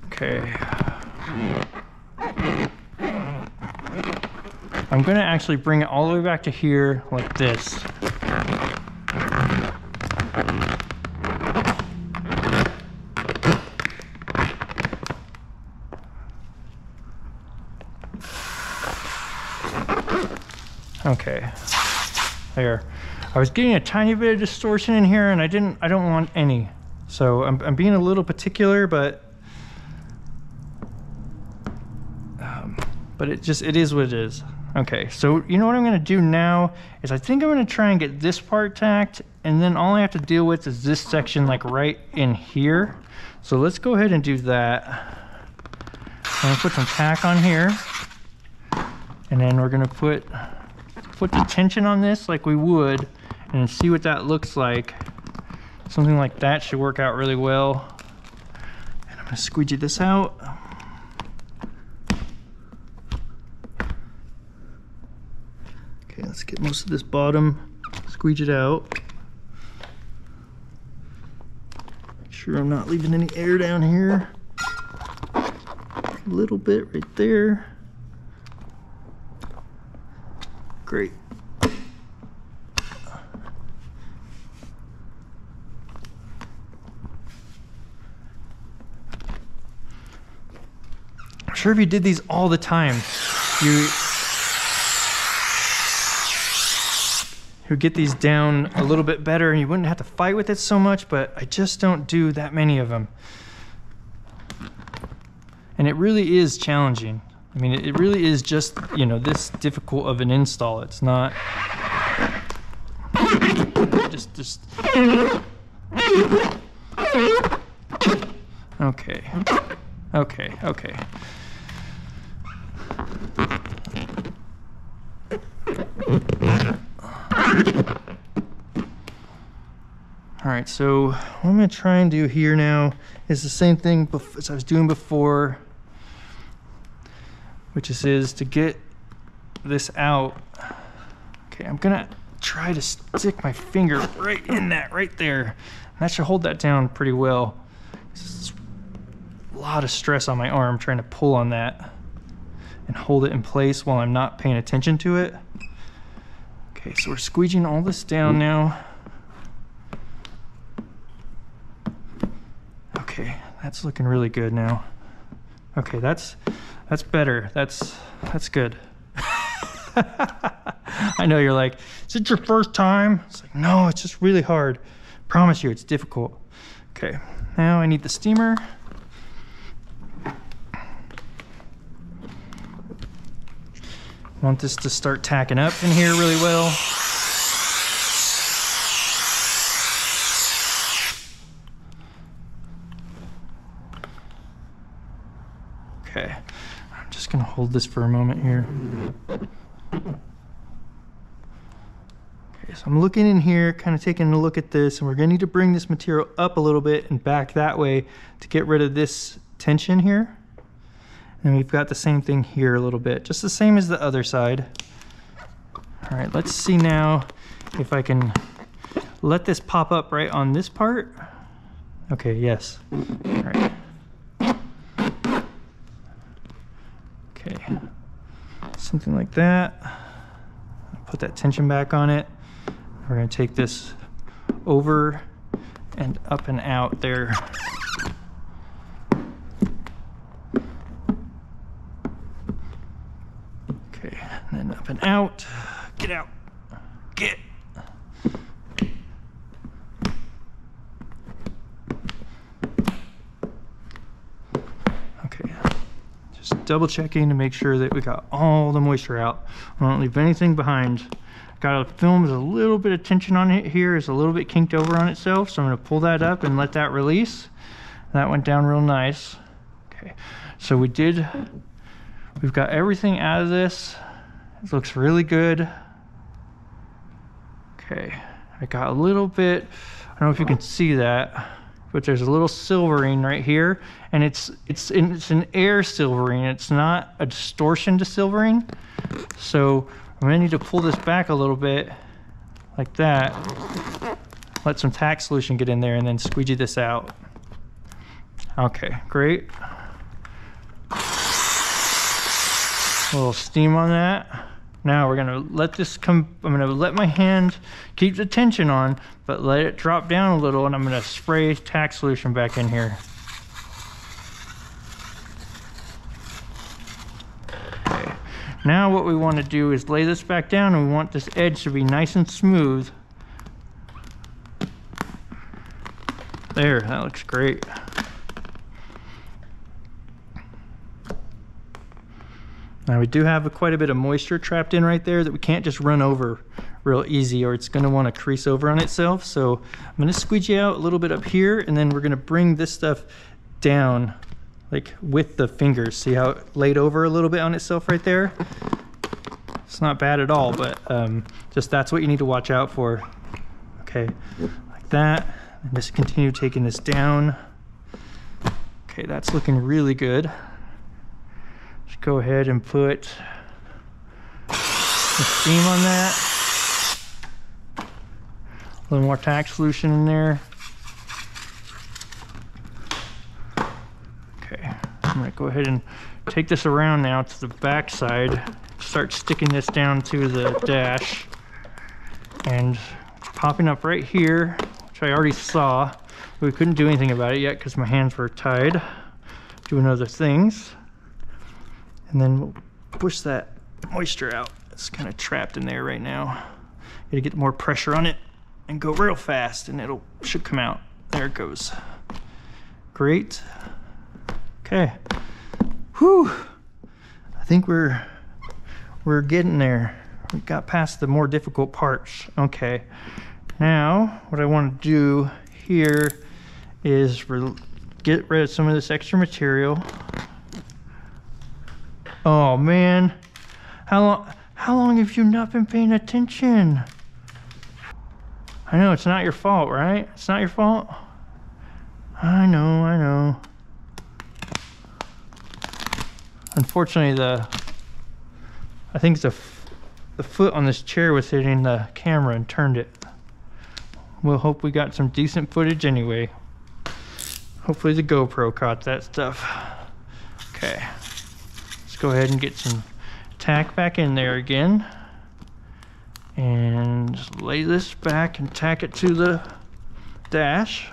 Okay. I'm going to actually bring it all the way back to here like this. Okay, there. I was getting a tiny bit of distortion in here, and I don't want any. So I'm being a little particular, but it is what it is. Okay, so you know what I'm gonna do now is I think I'm gonna try and get this part tacked, and then all I have to deal with is this section like right in here. So let's go ahead and do that. I'm gonna put some tack on here, and then we're gonna put the tension on this like we would and see what that looks like. Something like that should work out really well. And I'm gonna squeegee this out. Okay, let's get most of this bottom squeeged out. Make sure I'm not leaving any air down here. a little bit right there. Great. I'm sure if you did these all the time, you would get these down a little bit better and you wouldn't have to fight with it so much, but I just don't do that many of them. And it really is challenging. I mean, it really is just, you know, this difficult of an install. It's not just okay. All right, so what I'm gonna try and do here now is the same thing as I was doing before, which is to get this out. Okay, I'm gonna try to stick my finger right in that, right there. And that should hold that down pretty well. It's a lot of stress on my arm trying to pull on that and hold it in place while I'm not paying attention to it. Okay, so we're squeegeing all this down now. Okay, that's looking really good now. Okay, that's better. That's good. I know you're like, is it your first time? It's like, no, it's just really hard. Promise you, it's difficult. Okay, now I need the steamer. Want this to start tacking up in here really well. Okay, I'm just gonna hold this for a moment here. Okay, so I'm looking in here, kind of taking a look at this, and we're gonna need to bring this material up a little bit and back that way to get rid of this tension here. And we've got the same thing here a little bit, just the same as the other side. All right, let's see now if I can let this pop up right on this part. Okay, yes. All right. Okay, something like that. Put that tension back on it. We're gonna take this over and up and out there. Okay, and then up and out. Get out. Get. Okay, just double checking to make sure that we got all the moisture out. I don't leave anything behind. Got a film with a little bit of tension on it here. It's a little bit kinked over on itself, so I'm gonna pull that up and let that release. That went down real nice. Okay, so we've got everything out of this. It looks really good. Okay, I got a little bit, I don't know if you can see that, but there's a little silvering right here, and it's an air silvering. It's not a distortion to silvering. So I'm gonna need to pull this back a little bit like that. Let some tack solution get in there and then squeegee this out. Okay, great. A little steam on that. Now we're gonna let this come, I'm gonna let my hand keep the tension on, but let it drop down a little, and I'm gonna spray tack solution back in here. Okay. Now what we wanna do is lay this back down, and we want this edge to be nice and smooth. There, that looks great. Now we do have quite a bit of moisture trapped in right there that we can't just run over real easy, or it's going to want to crease over on itself. So I'm going to squeegee out a little bit up here, and then we're going to bring this stuff down like with the fingers. See how it laid over a little bit on itself right there? It's not bad at all, but just that's what you need to watch out for. Okay, like that. And just continue taking this down. Okay, that's looking really good. Go ahead and put the steam on that. A little more tack solution in there. Okay. I'm gonna go ahead and take this around now to the back side, start sticking this down to the dash, and popping up right here, which I already saw. We couldn't do anything about it yet because my hands were tied doing other things. And then we'll push that moisture out. It's kind of trapped in there right now. Gotta get more pressure on it and go real fast, and should come out. There it goes. Great. Okay. Whew. I think we're getting there. We got past the more difficult parts. Okay. Now, what I want to do here is get rid of some of this extra material. Oh man, how long have you not been paying attention? I know it's not your fault, right? It's not your fault. I know. Unfortunately, I think the foot on this chair was hitting the camera and turned it. We'll hope we got some decent footage anyway. Hopefully the GoPro caught that stuff. Okay, let's go ahead and get some tack back in there again. And just lay this back and tack it to the dash.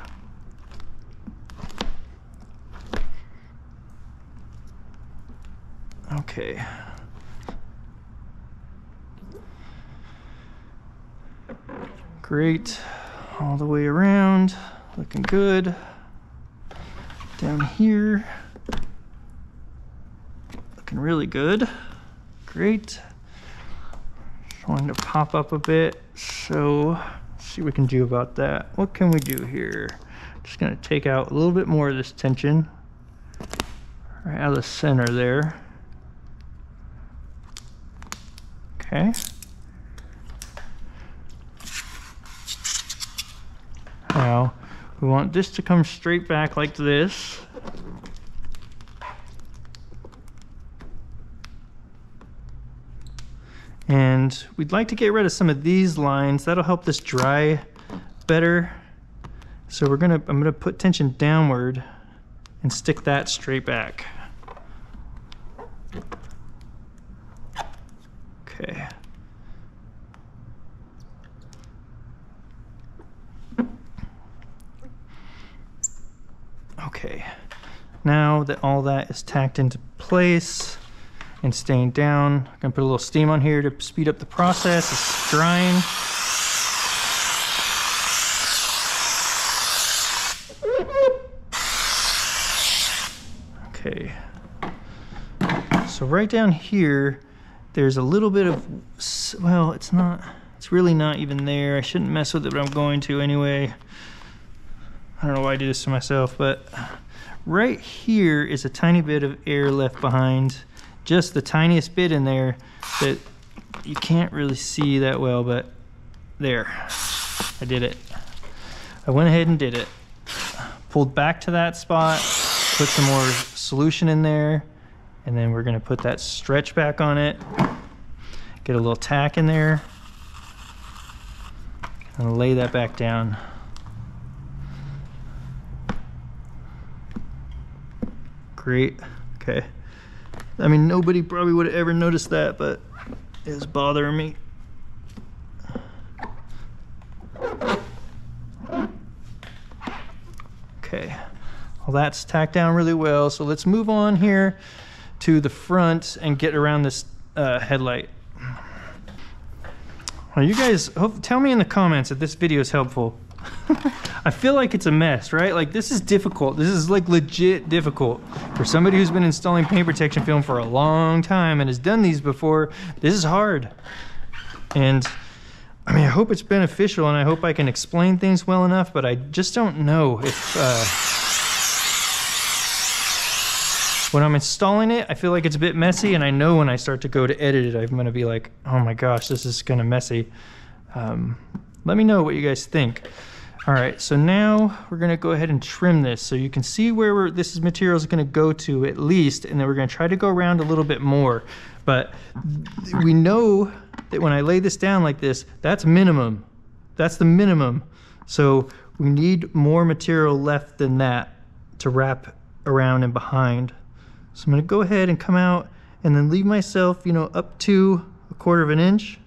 Okay. Great. All the way around. Looking good. Down here. Looking really good. Great. Wanting to pop up a bit, so let's see what we can do about that. What can we do here? Just gonna take out a little bit more of this tension right out of the center there. Okay. Now we want this to come straight back like this. And we'd like to get rid of some of these lines. That'll help this dry better. So I'm gonna put tension downward and stick that straight back. Okay. Okay. Now that all that is tacked into place and staying down, I'm gonna put a little steam on here to speed up the process. It's drying. Okay. So right down here, there's a little bit of, well, it's really not even there. I shouldn't mess with it, but I'm going to anyway. I don't know why I do this to myself, but right here is a tiny bit of air left behind. Just the tiniest bit in there that you can't really see that well, but there, I did it. I went ahead and did it. Pulled back to that spot, put some more solution in there, and then we're gonna put that stretch back on it, get a little tack in there, and lay that back down. Great, okay. I mean, nobody probably would have ever noticed that, but it was bothering me. Okay, well, that's tacked down really well. So let's move on here to the front and get around this headlight. Well, you guys, tell me in the comments if this video is helpful. I feel like it's a mess, right? Like, this is difficult. This is like legit difficult. For somebody who's been installing paint protection film for a long time and has done these before, this is hard. And I mean, I hope it's beneficial and I hope I can explain things well enough, but I just don't know if, when I'm installing it, I feel like it's a bit messy, and I know when I start to go to edit it, I'm gonna be like, oh my gosh, this is kinda messy. Let me know what you guys think. All right, so now we're gonna go ahead and trim this so you can see where this material is gonna go to at least, and then we're gonna try to go around a little bit more. But we know that when I lay this down like this, that's minimum. That's the minimum. So we need more material left than that to wrap around and behind. So I'm going to go ahead and come out and then leave myself, you know, up to 1/4 of an inch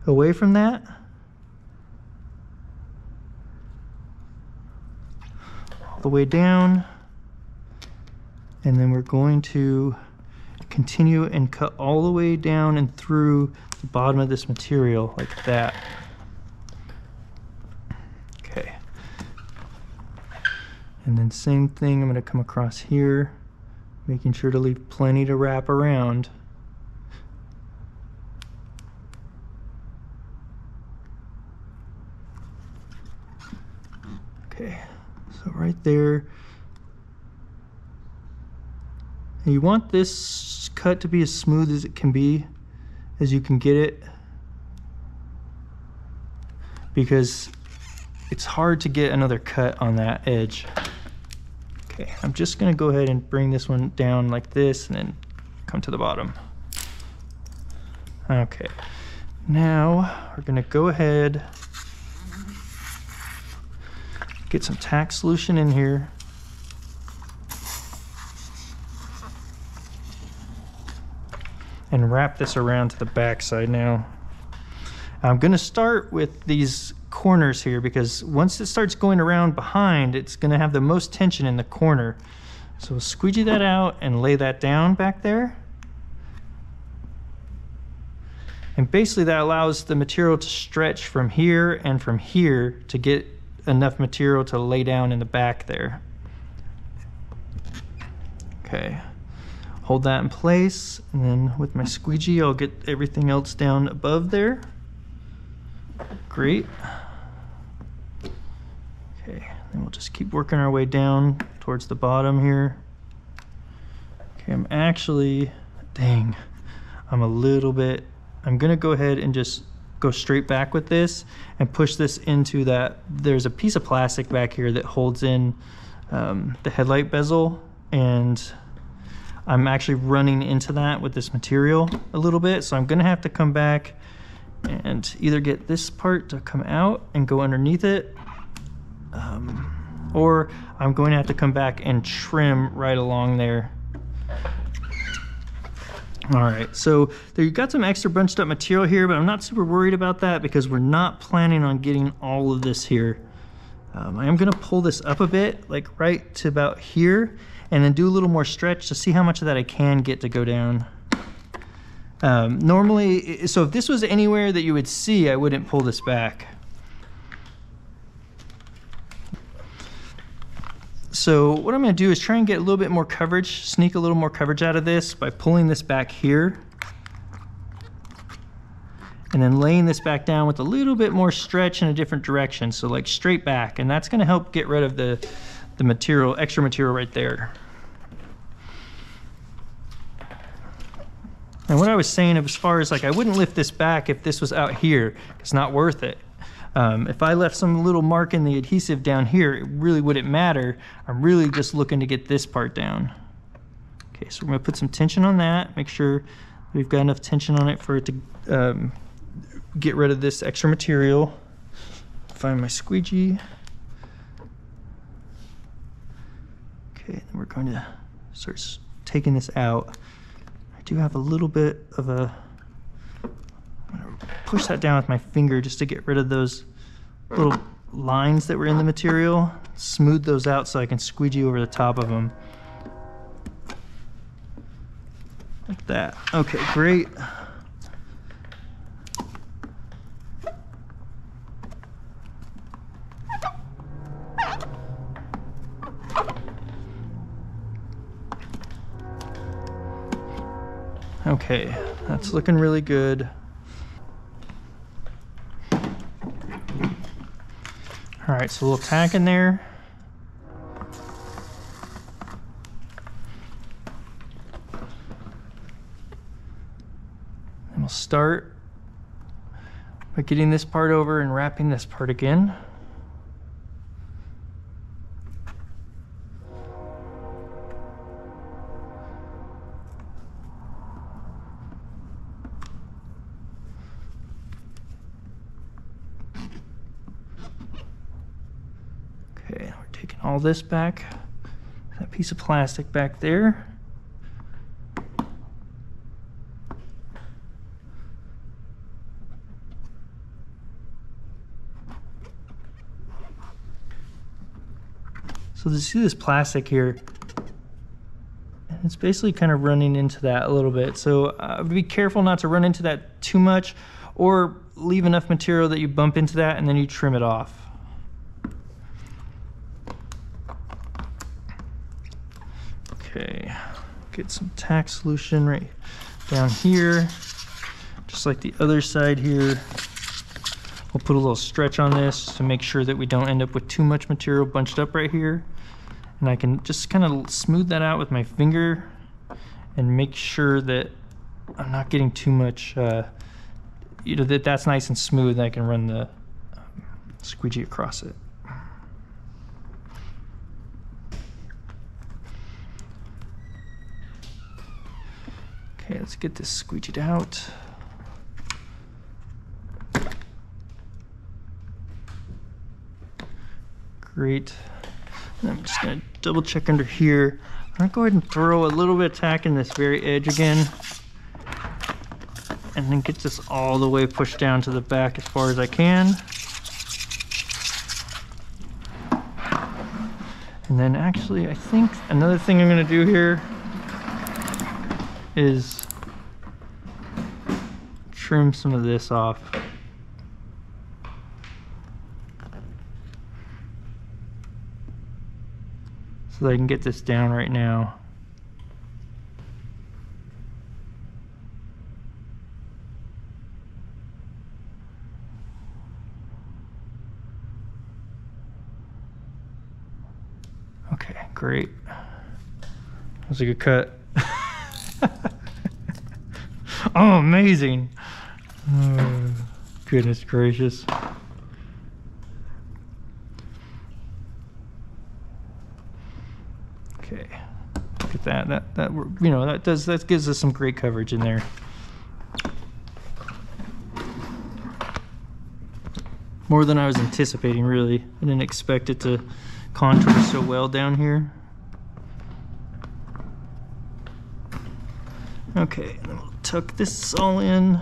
away from that. All the way down. And then we're going to continue and cut all the way down and through the bottom of this material like that. Okay. And then same thing, I'm going to come across here, making sure to leave plenty to wrap around. Okay, so right there. And you want this cut to be as smooth as it can be, as you can get it, because it's hard to get another cut on that edge. Okay, I'm just gonna go ahead and bring this one down like this and then come to the bottom. Okay, now we're gonna go ahead, get some tack solution in here. And wrap this around to the back side now. I'm gonna start with these corners here because once it starts going around behind, it's gonna have the most tension in the corner. So we'll squeegee that out and lay that down back there. And basically that allows the material to stretch from here and from here to get enough material to lay down in the back there. Okay. Hold that in place, and then with my squeegee, I'll get everything else down above there. Great. Okay, then we'll just keep working our way down towards the bottom here. Okay, I'm actually, dang, I'm gonna go ahead and just go straight back with this and push this into that. There's a piece of plastic back here that holds in the headlight bezel, and I'm actually running into that with this material a little bit, so I'm gonna have to come back and either get this part to come out and go underneath it, or I'm going to have to come back and trim right along there. All right, so there you got some extra bunched up material here, but I'm not super worried about that because we're not planning on getting all of this here. I am gonna pull this up a bit, like right to about here, and then do a little more stretch to see how much of that I can get to go down. Normally, so if this was anywhere that you would see, I wouldn't pull this back. So what I'm gonna do is try and get a little bit more coverage, sneak a little more coverage out of this by pulling this back here. And then laying this back down with a little bit more stretch in a different direction. So like straight back, and that's gonna help get rid of the material, extra material right there. And what I was saying as far as like, I wouldn't lift this back if this was out here. It's not worth it. If I left some little mark in the adhesive down here, it really wouldn't matter. I'm really just looking to get this part down. Okay, so we're gonna put some tension on that, make sure we've got enough tension on it for it to get rid of this extra material. Find my squeegee. Okay, then we're going to start taking this out. I do have a little bit of a, I'm going to push that down with my finger just to get rid of those little lines that were in the material. Smooth those out so I can squeegee over the top of them. Like that. Okay, great. Okay, that's looking really good. All right, so a little tack in there. And we'll start by getting this part over and wrapping this part again. Okay, we're taking all this back that piece of plastic back there. So you see this plastic here, and it's basically kind of running into that a little bit. So be careful not to run into that too much, or leave enough material that you bump into that and then you trim it off. Okay, get some tack solution right down here, just like the other side here. We'll put a little stretch on this to make sure that we don't end up with too much material bunched up right here. And I can just kind of smooth that out with my finger and make sure that I'm not getting too much, you know, that's nice and smooth, and I can run the squeegee across it. Okay, let's get this squeegeed out. Great. And I'm just gonna double check under here. I'm gonna go ahead and throw a little bit of tack in this very edge again, and then get this all the way pushed down to the back as far as I can. And then actually, I think another thing I'm gonna do here is trim some of this off. So that I can get this down right now. Okay, great. That was a good cut. Oh, amazing. Oh, goodness gracious. Okay, look at that. That you know, that gives us some great coverage in there. More than I was anticipating, really. I didn't expect it to contour so well down here. Okay, and then we'll tuck this all in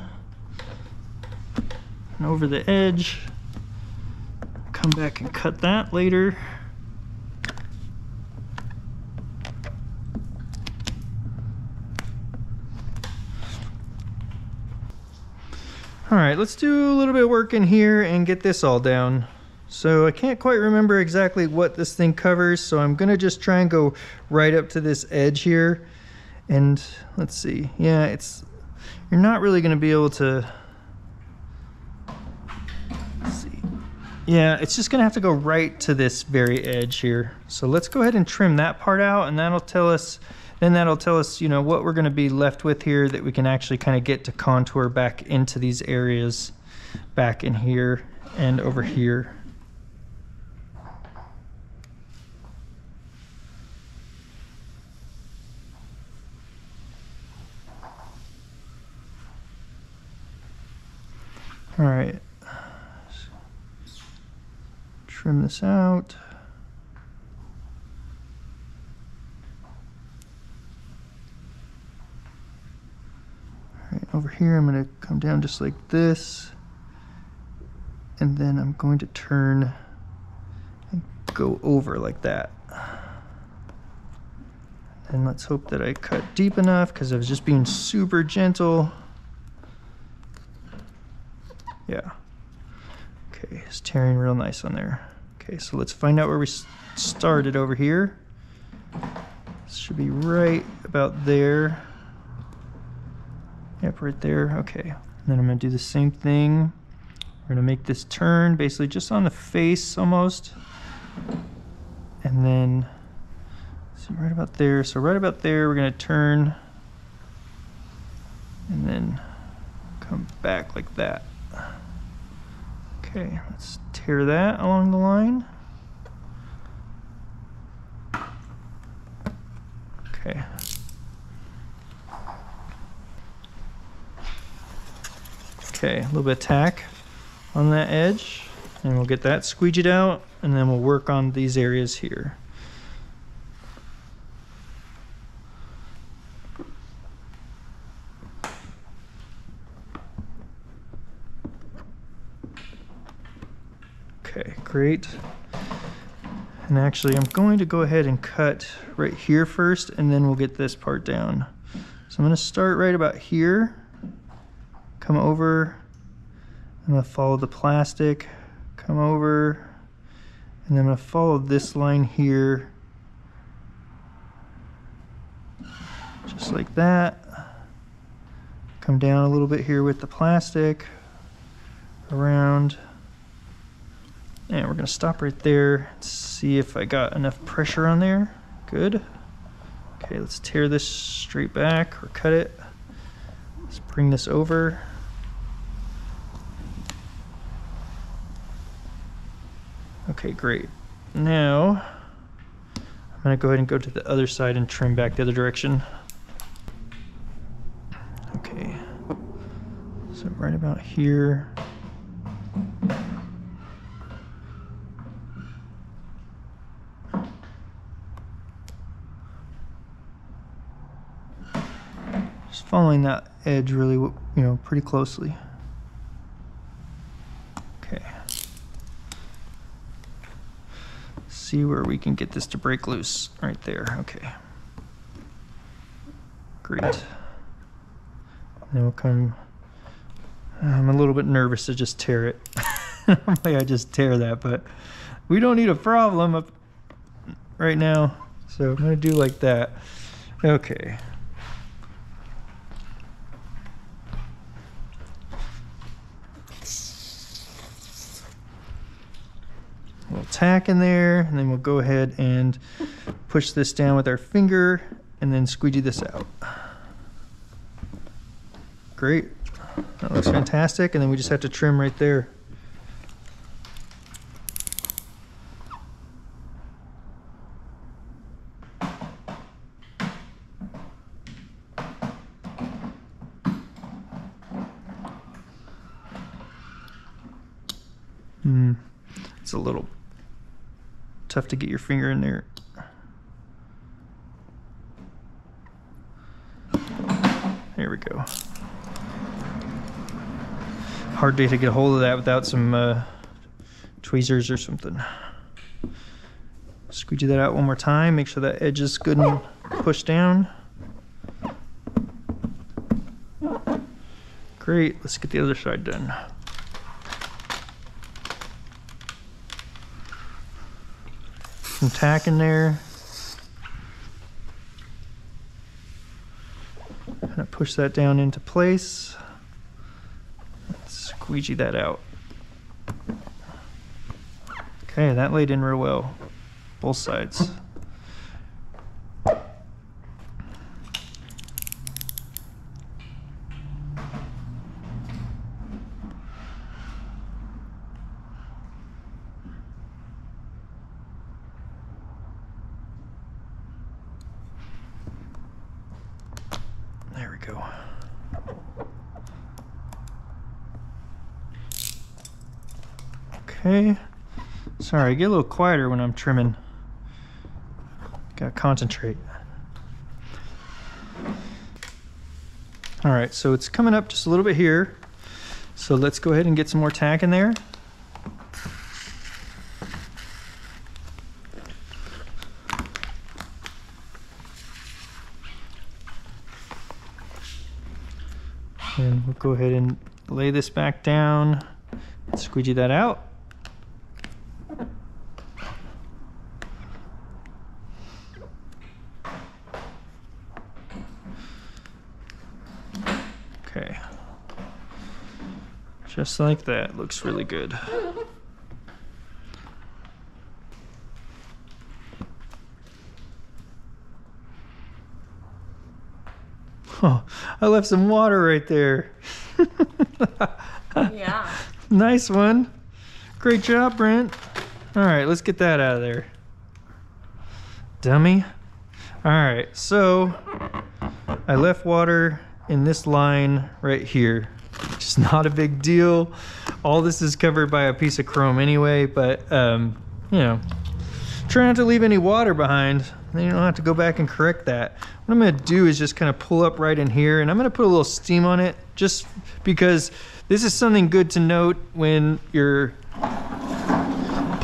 and over the edge. Come back and cut that later. All right, let's do a little bit of work in here and get this all down. So I can't quite remember exactly what this thing covers, so I'm gonna just try and go right up to this edge here. And let's see, yeah, you're not really gonna be able to, let's see. Yeah, it's just gonna have to go right to this very edge here. So let's go ahead and trim that part out, and that'll tell us, you know, what we're gonna be left with here that we can actually kind of get to contour back into these areas back in here and over here. All right, trim this out. All right, over here I'm going to come down just like this, and then I'm going to turn and go over like that. And let's hope that I cut deep enough, because I was just being super gentle. Yeah. Okay, it's tearing real nice on there. Okay, so let's find out where we started over here. This should be right about there. Yep, right there. Okay. And then I'm gonna do the same thing. We're gonna make this turn basically just on the face almost. And then, see, right about there. So right about there, we're gonna turn and then come back like that. Okay, let's tear that along the line. Okay. Okay, a little bit of tack on that edge, and we'll get that squeegeed out, and then we'll work on these areas here. Okay, great. And actually, I'm going to go ahead and cut right here first, and then we'll get this part down. So I'm going to start right about here, come over, I'm going to follow the plastic, come over, and then I'm going to follow this line here, just like that. Come down a little bit here with the plastic, around, and we're going to stop right there, see if I got enough pressure on there. Good. Okay, let's tear this straight back or cut it. Let's bring this over. Okay, great. Now, I'm going to go ahead and go to the other side and trim back the other direction. Okay, so right about here. Just following that edge really, pretty closely. Okay. See where we can get this to break loose. Right there. Okay. Great. And then we'll come. I'm a little bit nervous to just tear it. Normally I just tear that, but we don't need a problem up right now. So I'm going to do like that. Okay. A little tack in there, and then we'll go ahead and push this down with our finger and then squeegee this out. Great. That looks fantastic, and then we just have to trim right there. It's a little tough to get your finger in there. There we go. Hard to get a hold of that without some tweezers or something. Squeegee that out one more time, make sure that edge is good and pushed down. Great, let's get the other side done. Some tack in there. Kind of push that down into place. Squeegee that out. Okay, that laid in real well, both sides. There we go. Okay. Sorry, get a little quieter when I'm trimming. Gotta concentrate. All right, so it's coming up just a little bit here. So let's go ahead and get some more tack in there. And we'll go ahead and lay this back down, squeegee that out. Okay, just like that, looks really good. Oh, I left some water right there. Yeah. Nice one. Great job, Brent. All right, let's get that out of there. Dummy. All right, so I left water in this line right here. Just not a big deal. All this is covered by a piece of chrome anyway, but you know, try not to leave any water behind. Then you don't have to go back and correct that. What I'm gonna do is just kind of pull up right in here, and I'm gonna put a little steam on it just because this is something good to note when you're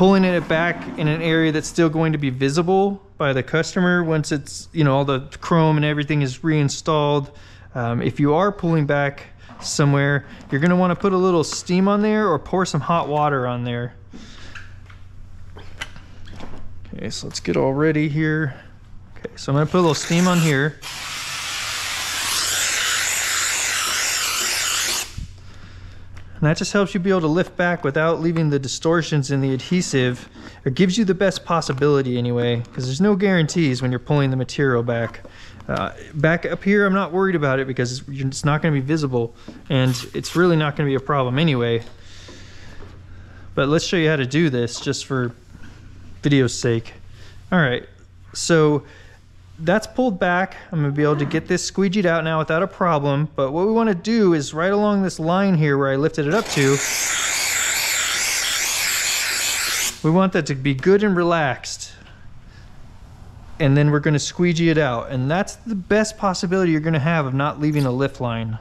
pulling it back in an area that's still going to be visible by the customer once it's, you know, all the chrome and everything is reinstalled. If you are pulling back somewhere, you're going to want to put a little steam on there or pour some hot water on there. Okay, so let's get all ready here. Okay, so I'm going to put a little steam on here. And that just helps you be able to lift back without leaving the distortions in the adhesive. It gives you the best possibility anyway, because there's no guarantees when you're pulling the material back. Back up here, I'm not worried about it because it's not going to be visible, and it's really not going to be a problem anyway. But let's show you how to do this just for video's sake. All right, so that's pulled back. I'm gonna be able to get this squeegeed out now without a problem. But what we want to do is right along this line here where I lifted it up to, we want that to be good and relaxed. And then we're going to squeegee it out. And that's the best possibility you're going to have of not leaving a lift line.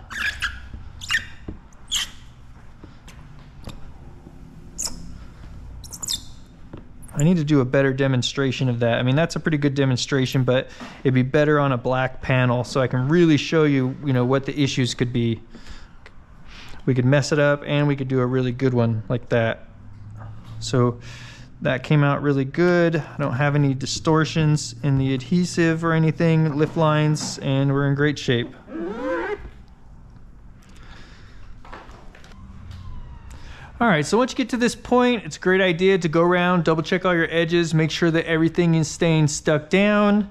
I need to do a better demonstration of that. I mean, that's a pretty good demonstration, but it'd be better on a black panel so I can really show you, you know, what the issues could be. We could mess it up and we could do a really good one like that. So that came out really good. I don't have any distortions in the adhesive or anything, lift lines, and we're in great shape. All right, so once you get to this point, it's a great idea to go around, double check all your edges, make sure that everything is staying stuck down.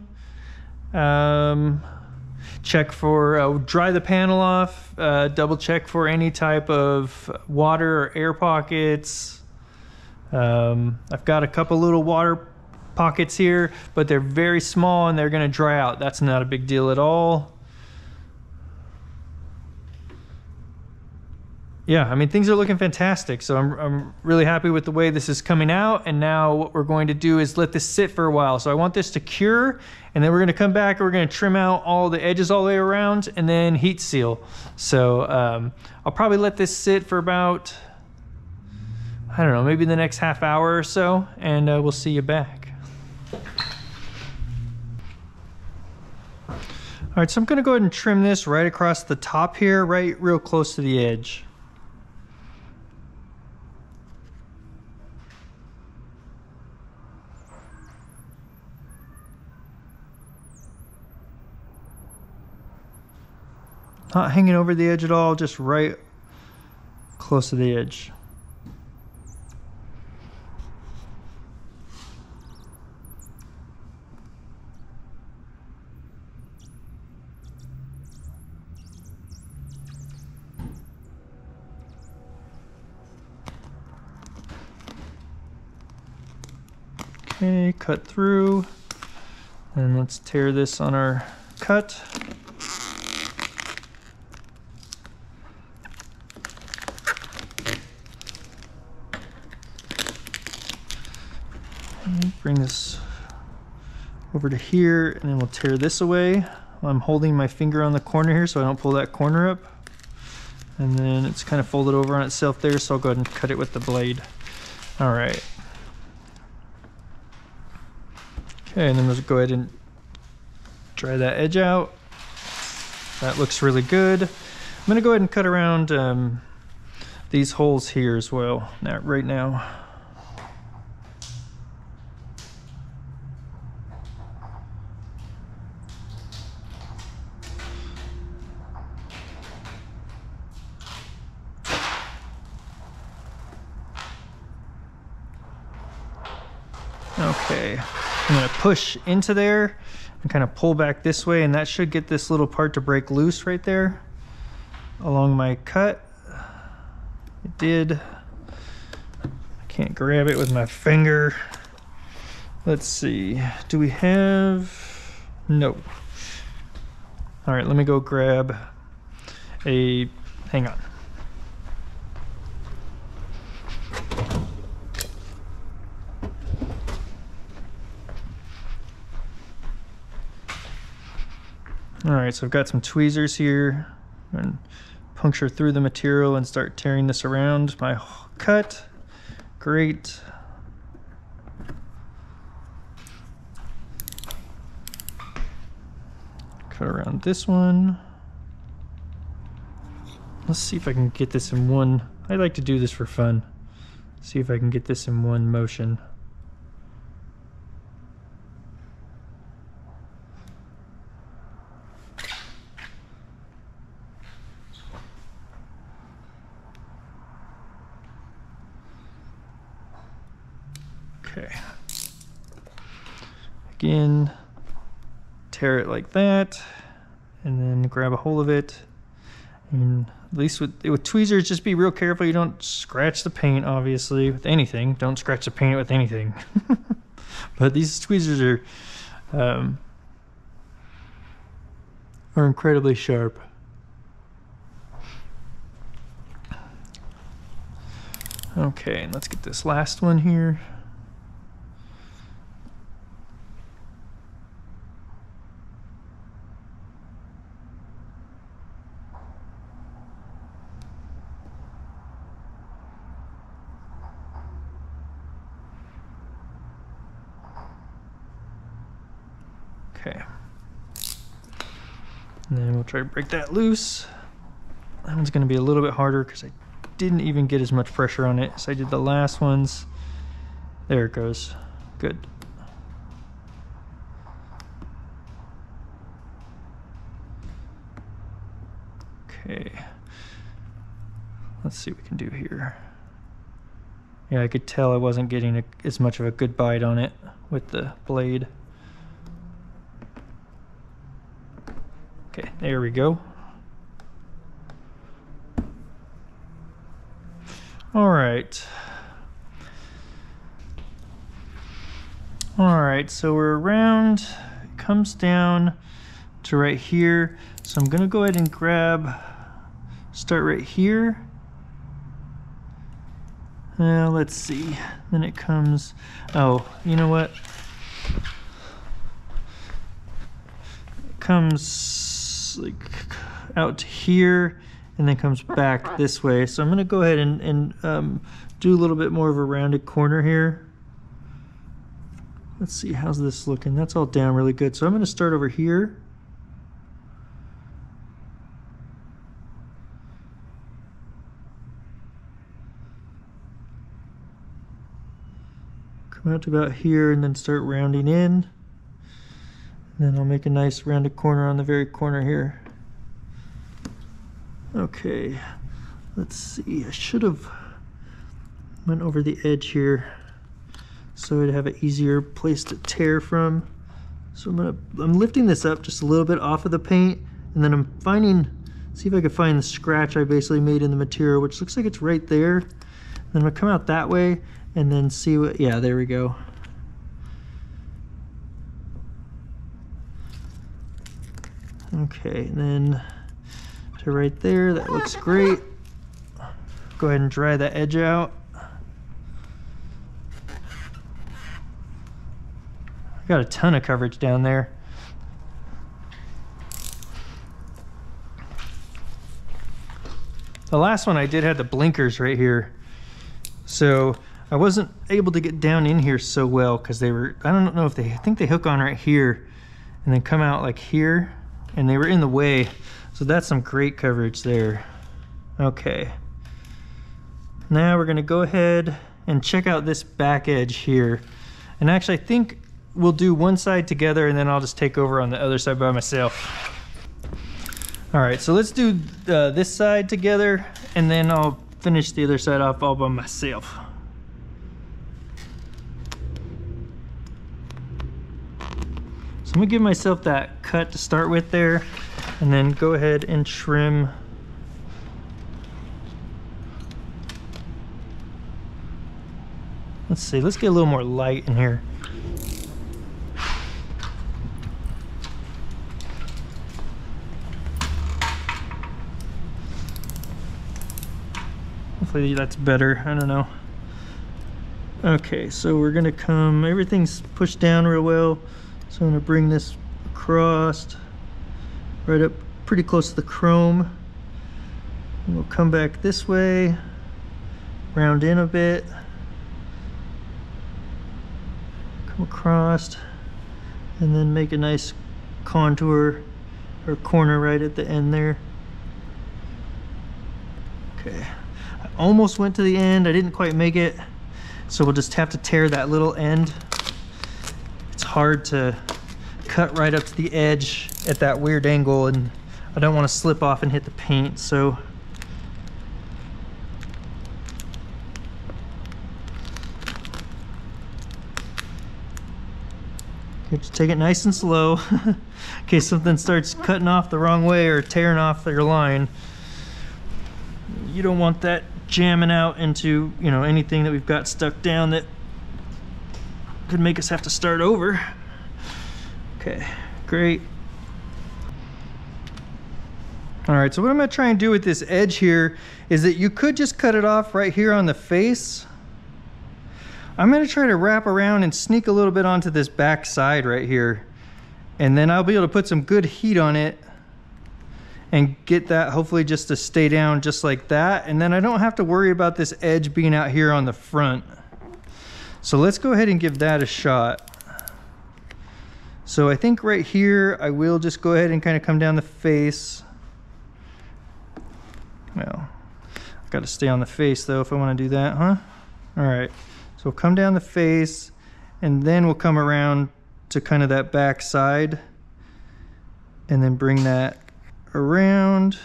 Check for, dry the panel off, double check for any type of water or air pockets. I've got a couple little water pockets here, but they're very small and they're gonna dry out. That's not a big deal at all. Yeah, I mean, things are looking fantastic. So I'm really happy with the way this is coming out. And now what we're going to do is let this sit for a while. So I want this to cure, and then we're gonna come back and we're gonna trim out all the edges all the way around and then heat seal. So I'll probably let this sit for about, I don't know, maybe the next half hour or so, and we'll see you back. All right, so I'm gonna go ahead and trim this right across the top here, right real close to the edge. Not hanging over the edge at all, just right close to the edge. Okay, cut through, and let's tear this on our cut. Bring this over to here, and then we'll tear this away. I'm holding my finger on the corner here so I don't pull that corner up. And then it's kind of folded over on itself there, so I'll go ahead and cut it with the blade. All right. Okay, and then we'll go ahead and dry that edge out. That looks really good. I'm gonna go ahead and cut around these holes here as well, right now. Okay, I'm gonna push into there and kind of pull back this way, and that should get this little part to break loose right there along my cut. It did. I can't grab it with my finger. Let's see, do we have, no. All right, let me go grab a, hang on. All right, so I've got some tweezers here, and puncture through the material and start tearing this around my cut. Great. wrap it around this one. Let's see if I can get this in one. I like to do this for fun. See if I can get this in one motion. Okay. Again, tear it like that, and then grab a hold of it. And at least with tweezers, just be real careful you don't scratch the paint, obviously, with anything. Don't scratch the paint with anything. But these tweezers are incredibly sharp. Okay, and let's get this last one here. Okay, and then we'll try to break that loose. That one's going to be a little bit harder because I didn't even get as much pressure on it as I did the last ones. There it goes. Good. Okay, let's see what we can do here. Yeah, I could tell I wasn't getting as much of a good bite on it with the blade. Okay, there we go. All right. All right, so we're around, it comes down to right here. So I'm gonna go ahead and start right here. Now let's see, then it comes, oh, you know what? It comes like out to here and then comes back this way. So I'm going to go ahead and do a little bit more of a rounded corner here. Let's see, how's this looking? That's all down really good. So I'm going to start over here. Come out to about here and then start rounding in. Then I'll make a nice rounded corner on the very corner here. Okay, let's see. I should have went over the edge here so I'd have an easier place to tear from. So I'm lifting this up just a little bit off of the paint, and then I'm see if I can find the scratch I basically made in the material, which looks like it's right there. Then I'm gonna come out that way and then see what, yeah, there we go. Okay, and then to right there, that looks great. Go ahead and dry that edge out. I got a ton of coverage down there. The last one I did had the blinkers right here. So I wasn't able to get down in here so well because they were, I don't know if I think they hook on right here and then come out like here. And they were in the way, so that's some great coverage there. Okay, now we're gonna go ahead and check out this back edge here. And actually I think we'll do one side together and then I'll just take over on the other side by myself. All right, so let's do this side together and then I'll finish the other side off all by myself. So I'm gonna give myself that cut to start with there, and then go ahead and trim. Let's see, let's get a little more light in here. Hopefully that's better, I don't know. Okay, so we're gonna come, everything's pushed down real well. So I'm going to bring this across, right up pretty close to the chrome. And we'll come back this way, round in a bit, come across, and then make a nice contour or corner right at the end there. Okay, I almost went to the end. I didn't quite make it. So we'll just have to tear that little end. It's hard to cut right up to the edge at that weird angle, and I don't want to slip off and hit the paint, so you have to take it nice and slow in case something starts cutting off the wrong way or tearing off your line. You don't want that jamming out into, you know, anything that we've got stuck down that could make us have to start over. Okay, great. All right, so what I'm gonna try and do with this edge here is that you could just cut it off right here on the face. I'm gonna try to wrap around and sneak a little bit onto this back side right here, and then I'll be able to put some good heat on it and get that hopefully just to stay down just like that, and then I don't have to worry about this edge being out here on the front. So let's go ahead and give that a shot. So I think right here I will just go ahead and kind of come down the face. Well, I've got to stay on the face though if I want to do that, huh? All right, so we'll come down the face, and then we'll come around to kind of that back side, and then bring that around.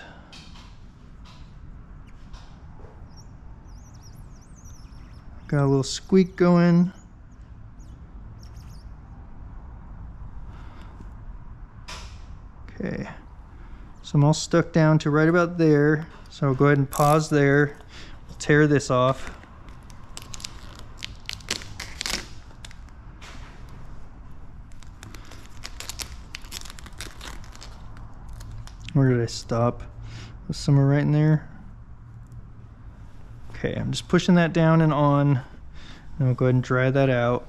Got a little squeak going. Okay, so I'm all stuck down to right about there. So I'll go ahead and pause there. We'll tear this off. Where did I stop? Was somewhere right in there? Okay, I'm just pushing that down and on. And we'll go ahead and dry that out.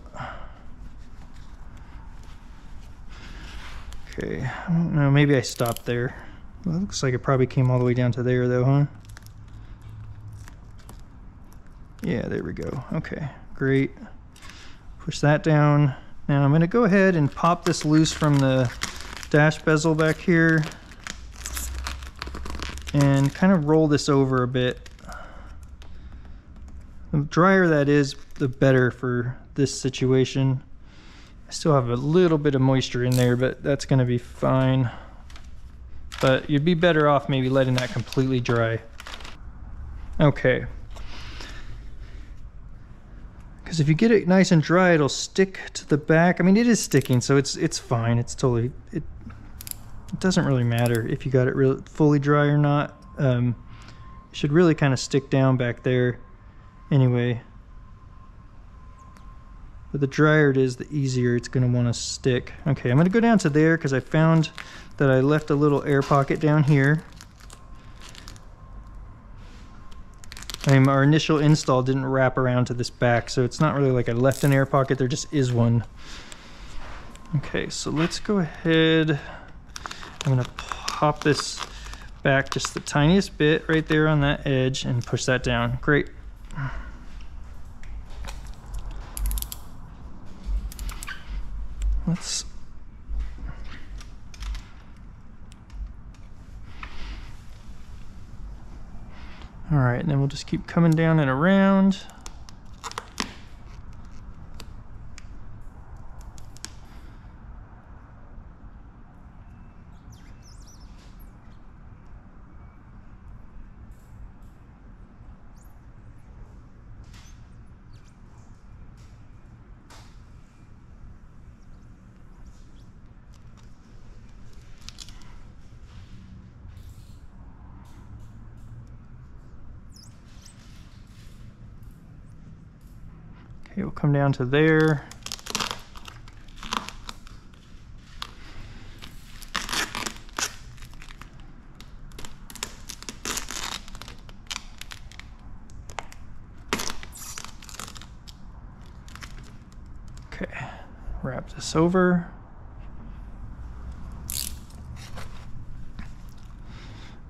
Okay, I don't know, maybe I stopped there. Well, it looks like it probably came all the way down to there though, huh? Yeah, there we go. Okay, great. Push that down. Now I'm gonna go ahead and pop this loose from the dash bezel back here and kind of roll this over a bit. The drier that is, the better for this situation. I still have a little bit of moisture in there, but that's gonna be fine. But you'd be better off maybe letting that completely dry. Okay. Because if you get it nice and dry, it'll stick to the back. I mean, it is sticking, so it's fine. It's totally, it doesn't really matter if you got it really fully dry or not. It should really kind of stick down back there anyway. But the drier it is, the easier it's going to want to stick. Okay, I'm going to go down to there because I found that I left a little air pocket down here. Our initial install didn't wrap around to this back, so it's not really like I left an air pocket, there just is one. Okay, so let's go ahead. I'm going to pop this back just the tiniest bit right there on that edge and push that down. Great. Let's all right, and then we'll just keep coming down and around. Okay, we'll come down to there. Okay, wrap this over.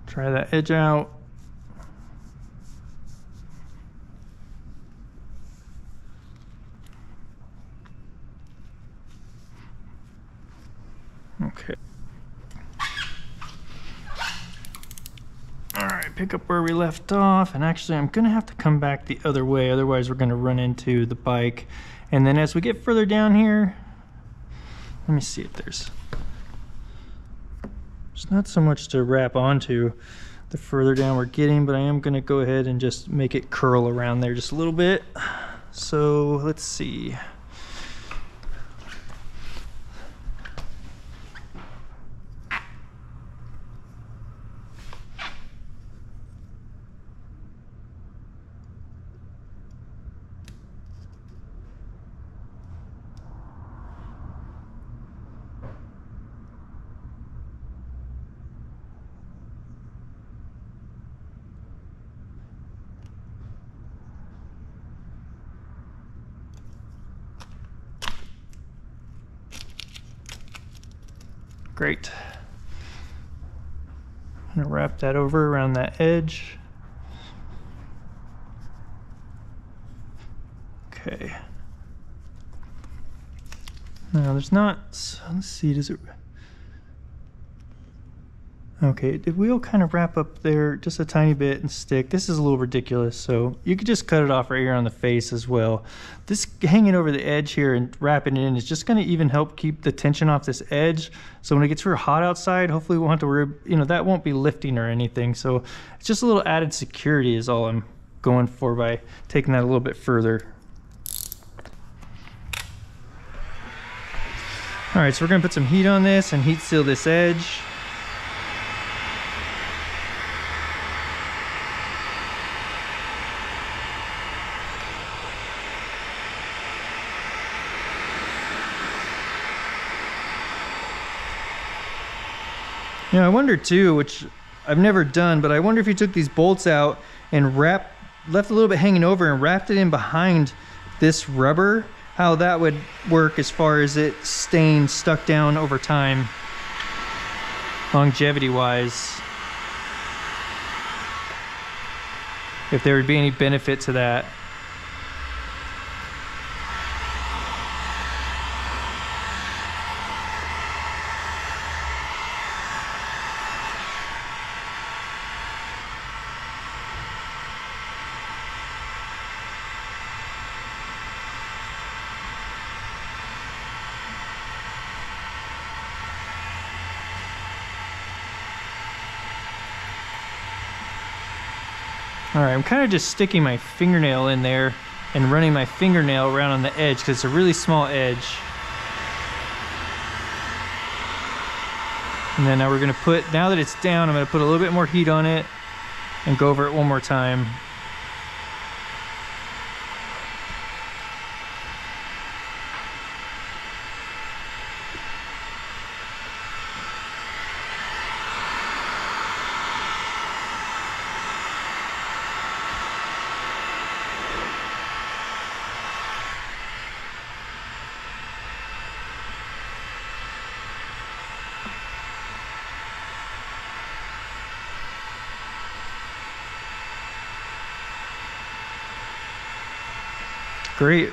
Try that edge out. Okay. pick up where we left off, and actually I'm gonna have to come back the other way, otherwise we're gonna run into the bike. And then as we get further down here, let me see if there's not so much to wrap onto the further down we're getting, but I am gonna go ahead and just make it curl around there just a little bit. So let's see. Great. I'm gonna wrap that over around that edge. Okay. Now there's not, let's see, does it, okay, the wheel kind of wrap up there just a tiny bit and stick. This is a little ridiculous, so you could just cut it off right here on the face as well. This hanging over the edge here and wrapping it in is just going to even help keep the tension off this edge. So when it gets real hot outside, hopefully we won't have to worry, you know, that won't be lifting or anything. So it's just a little added security is all I'm going for by taking that a little bit further. All right, so we're going to put some heat on this and heat seal this edge. You know, I wonder too, which I've never done, but I wonder if you took these bolts out and left a little bit hanging over and wrapped it in behind this rubber, how that would work as far as it staying stuck down over time, longevity wise. If there would be any benefit to that. All right, I'm kind of just sticking my fingernail in there and running my fingernail around on the edge because it's a really small edge. And then now we're gonna put, now that it's down, I'm gonna put a little bit more heat on it and go over it one more time. Great.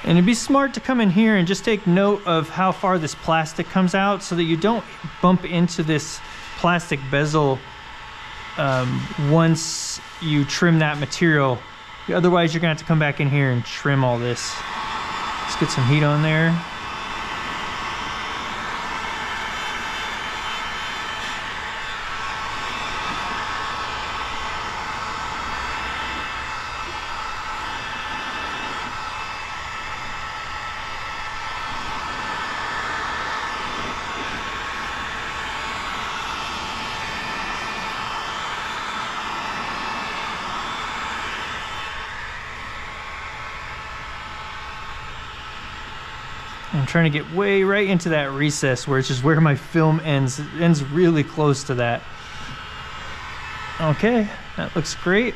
And it'd be smart to come in here and just take note of how far this plastic comes out so that you don't bump into this plastic bezel once you trim that material. Otherwise, you're gonna have to come back in here and trim all this. Let's get some heat on there. I'm trying to get way right into that recess where it's just where my film ends. It ends really close to that. Okay, that looks great.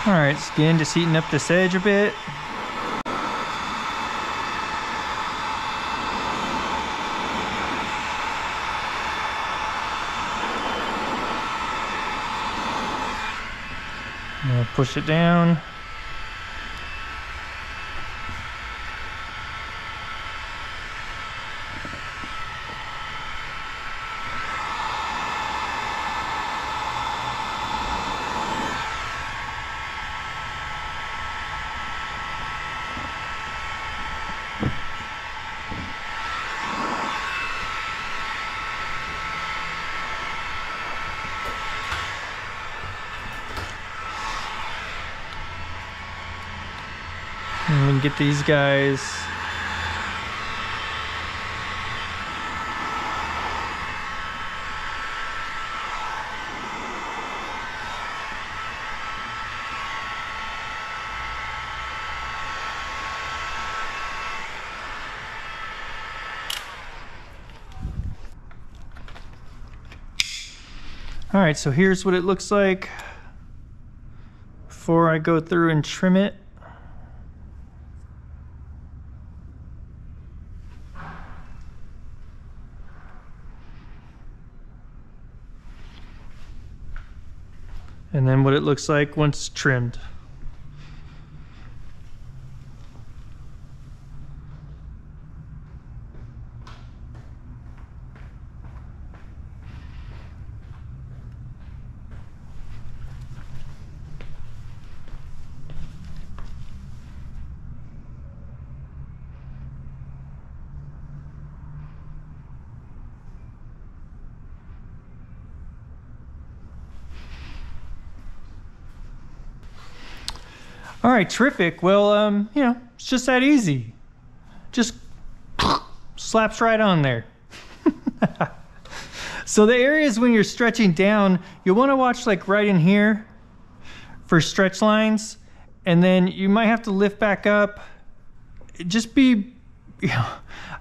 All right, again, just heating up this edge a bit. I'm gonna push it down. And we can get these guys. All right, so here's what it looks like before I go through and trim it. And then what it looks like once trimmed. All right, terrific. Well, you know, it's just that easy. Just slaps right on there. So the areas when you're stretching down, you'll want to watch like right in here for stretch lines, and then you might have to lift back up. Just be, you know,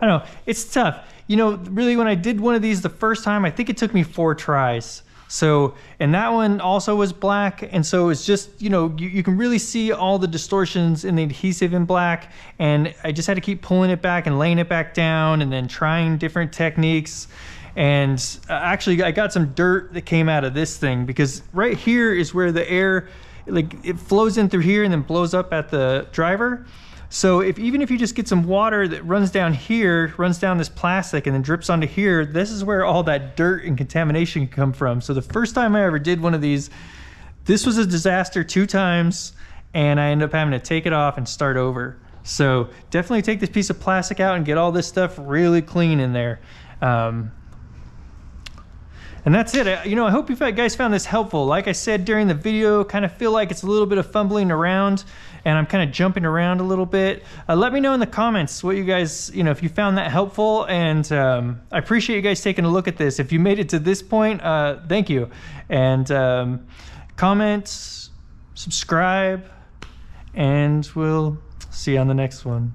I don't know, it's tough. You know, really when I did one of these the first time, I think it took me 4 tries. So, and that one also was black, and so it's just, you know, you can really see all the distortions in the adhesive in black, and I just had to keep pulling it back and laying it back down and then trying different techniques. And actually I got some dirt that came out of this thing, because right here is where the air, like, it flows in through here and then blows up at the driver. So even if you just get some water that runs down here, runs down this plastic and then drips onto here, this is where all that dirt and contamination can come from. So the first time I ever did one of these, this was a disaster 2 times, and I ended up having to take it off and start over. So definitely take this piece of plastic out and get all this stuff really clean in there. And that's it. You know, I hope you guys found this helpful. Like I said during the video, kind of feel like it's a little bit of fumbling around, and I'm kind of jumping around a little bit. Let me know in the comments what you guys, you know, if you found that helpful, and I appreciate you guys taking a look at this. If you made it to this point, thank you. And comment, subscribe, and we'll see you on the next one.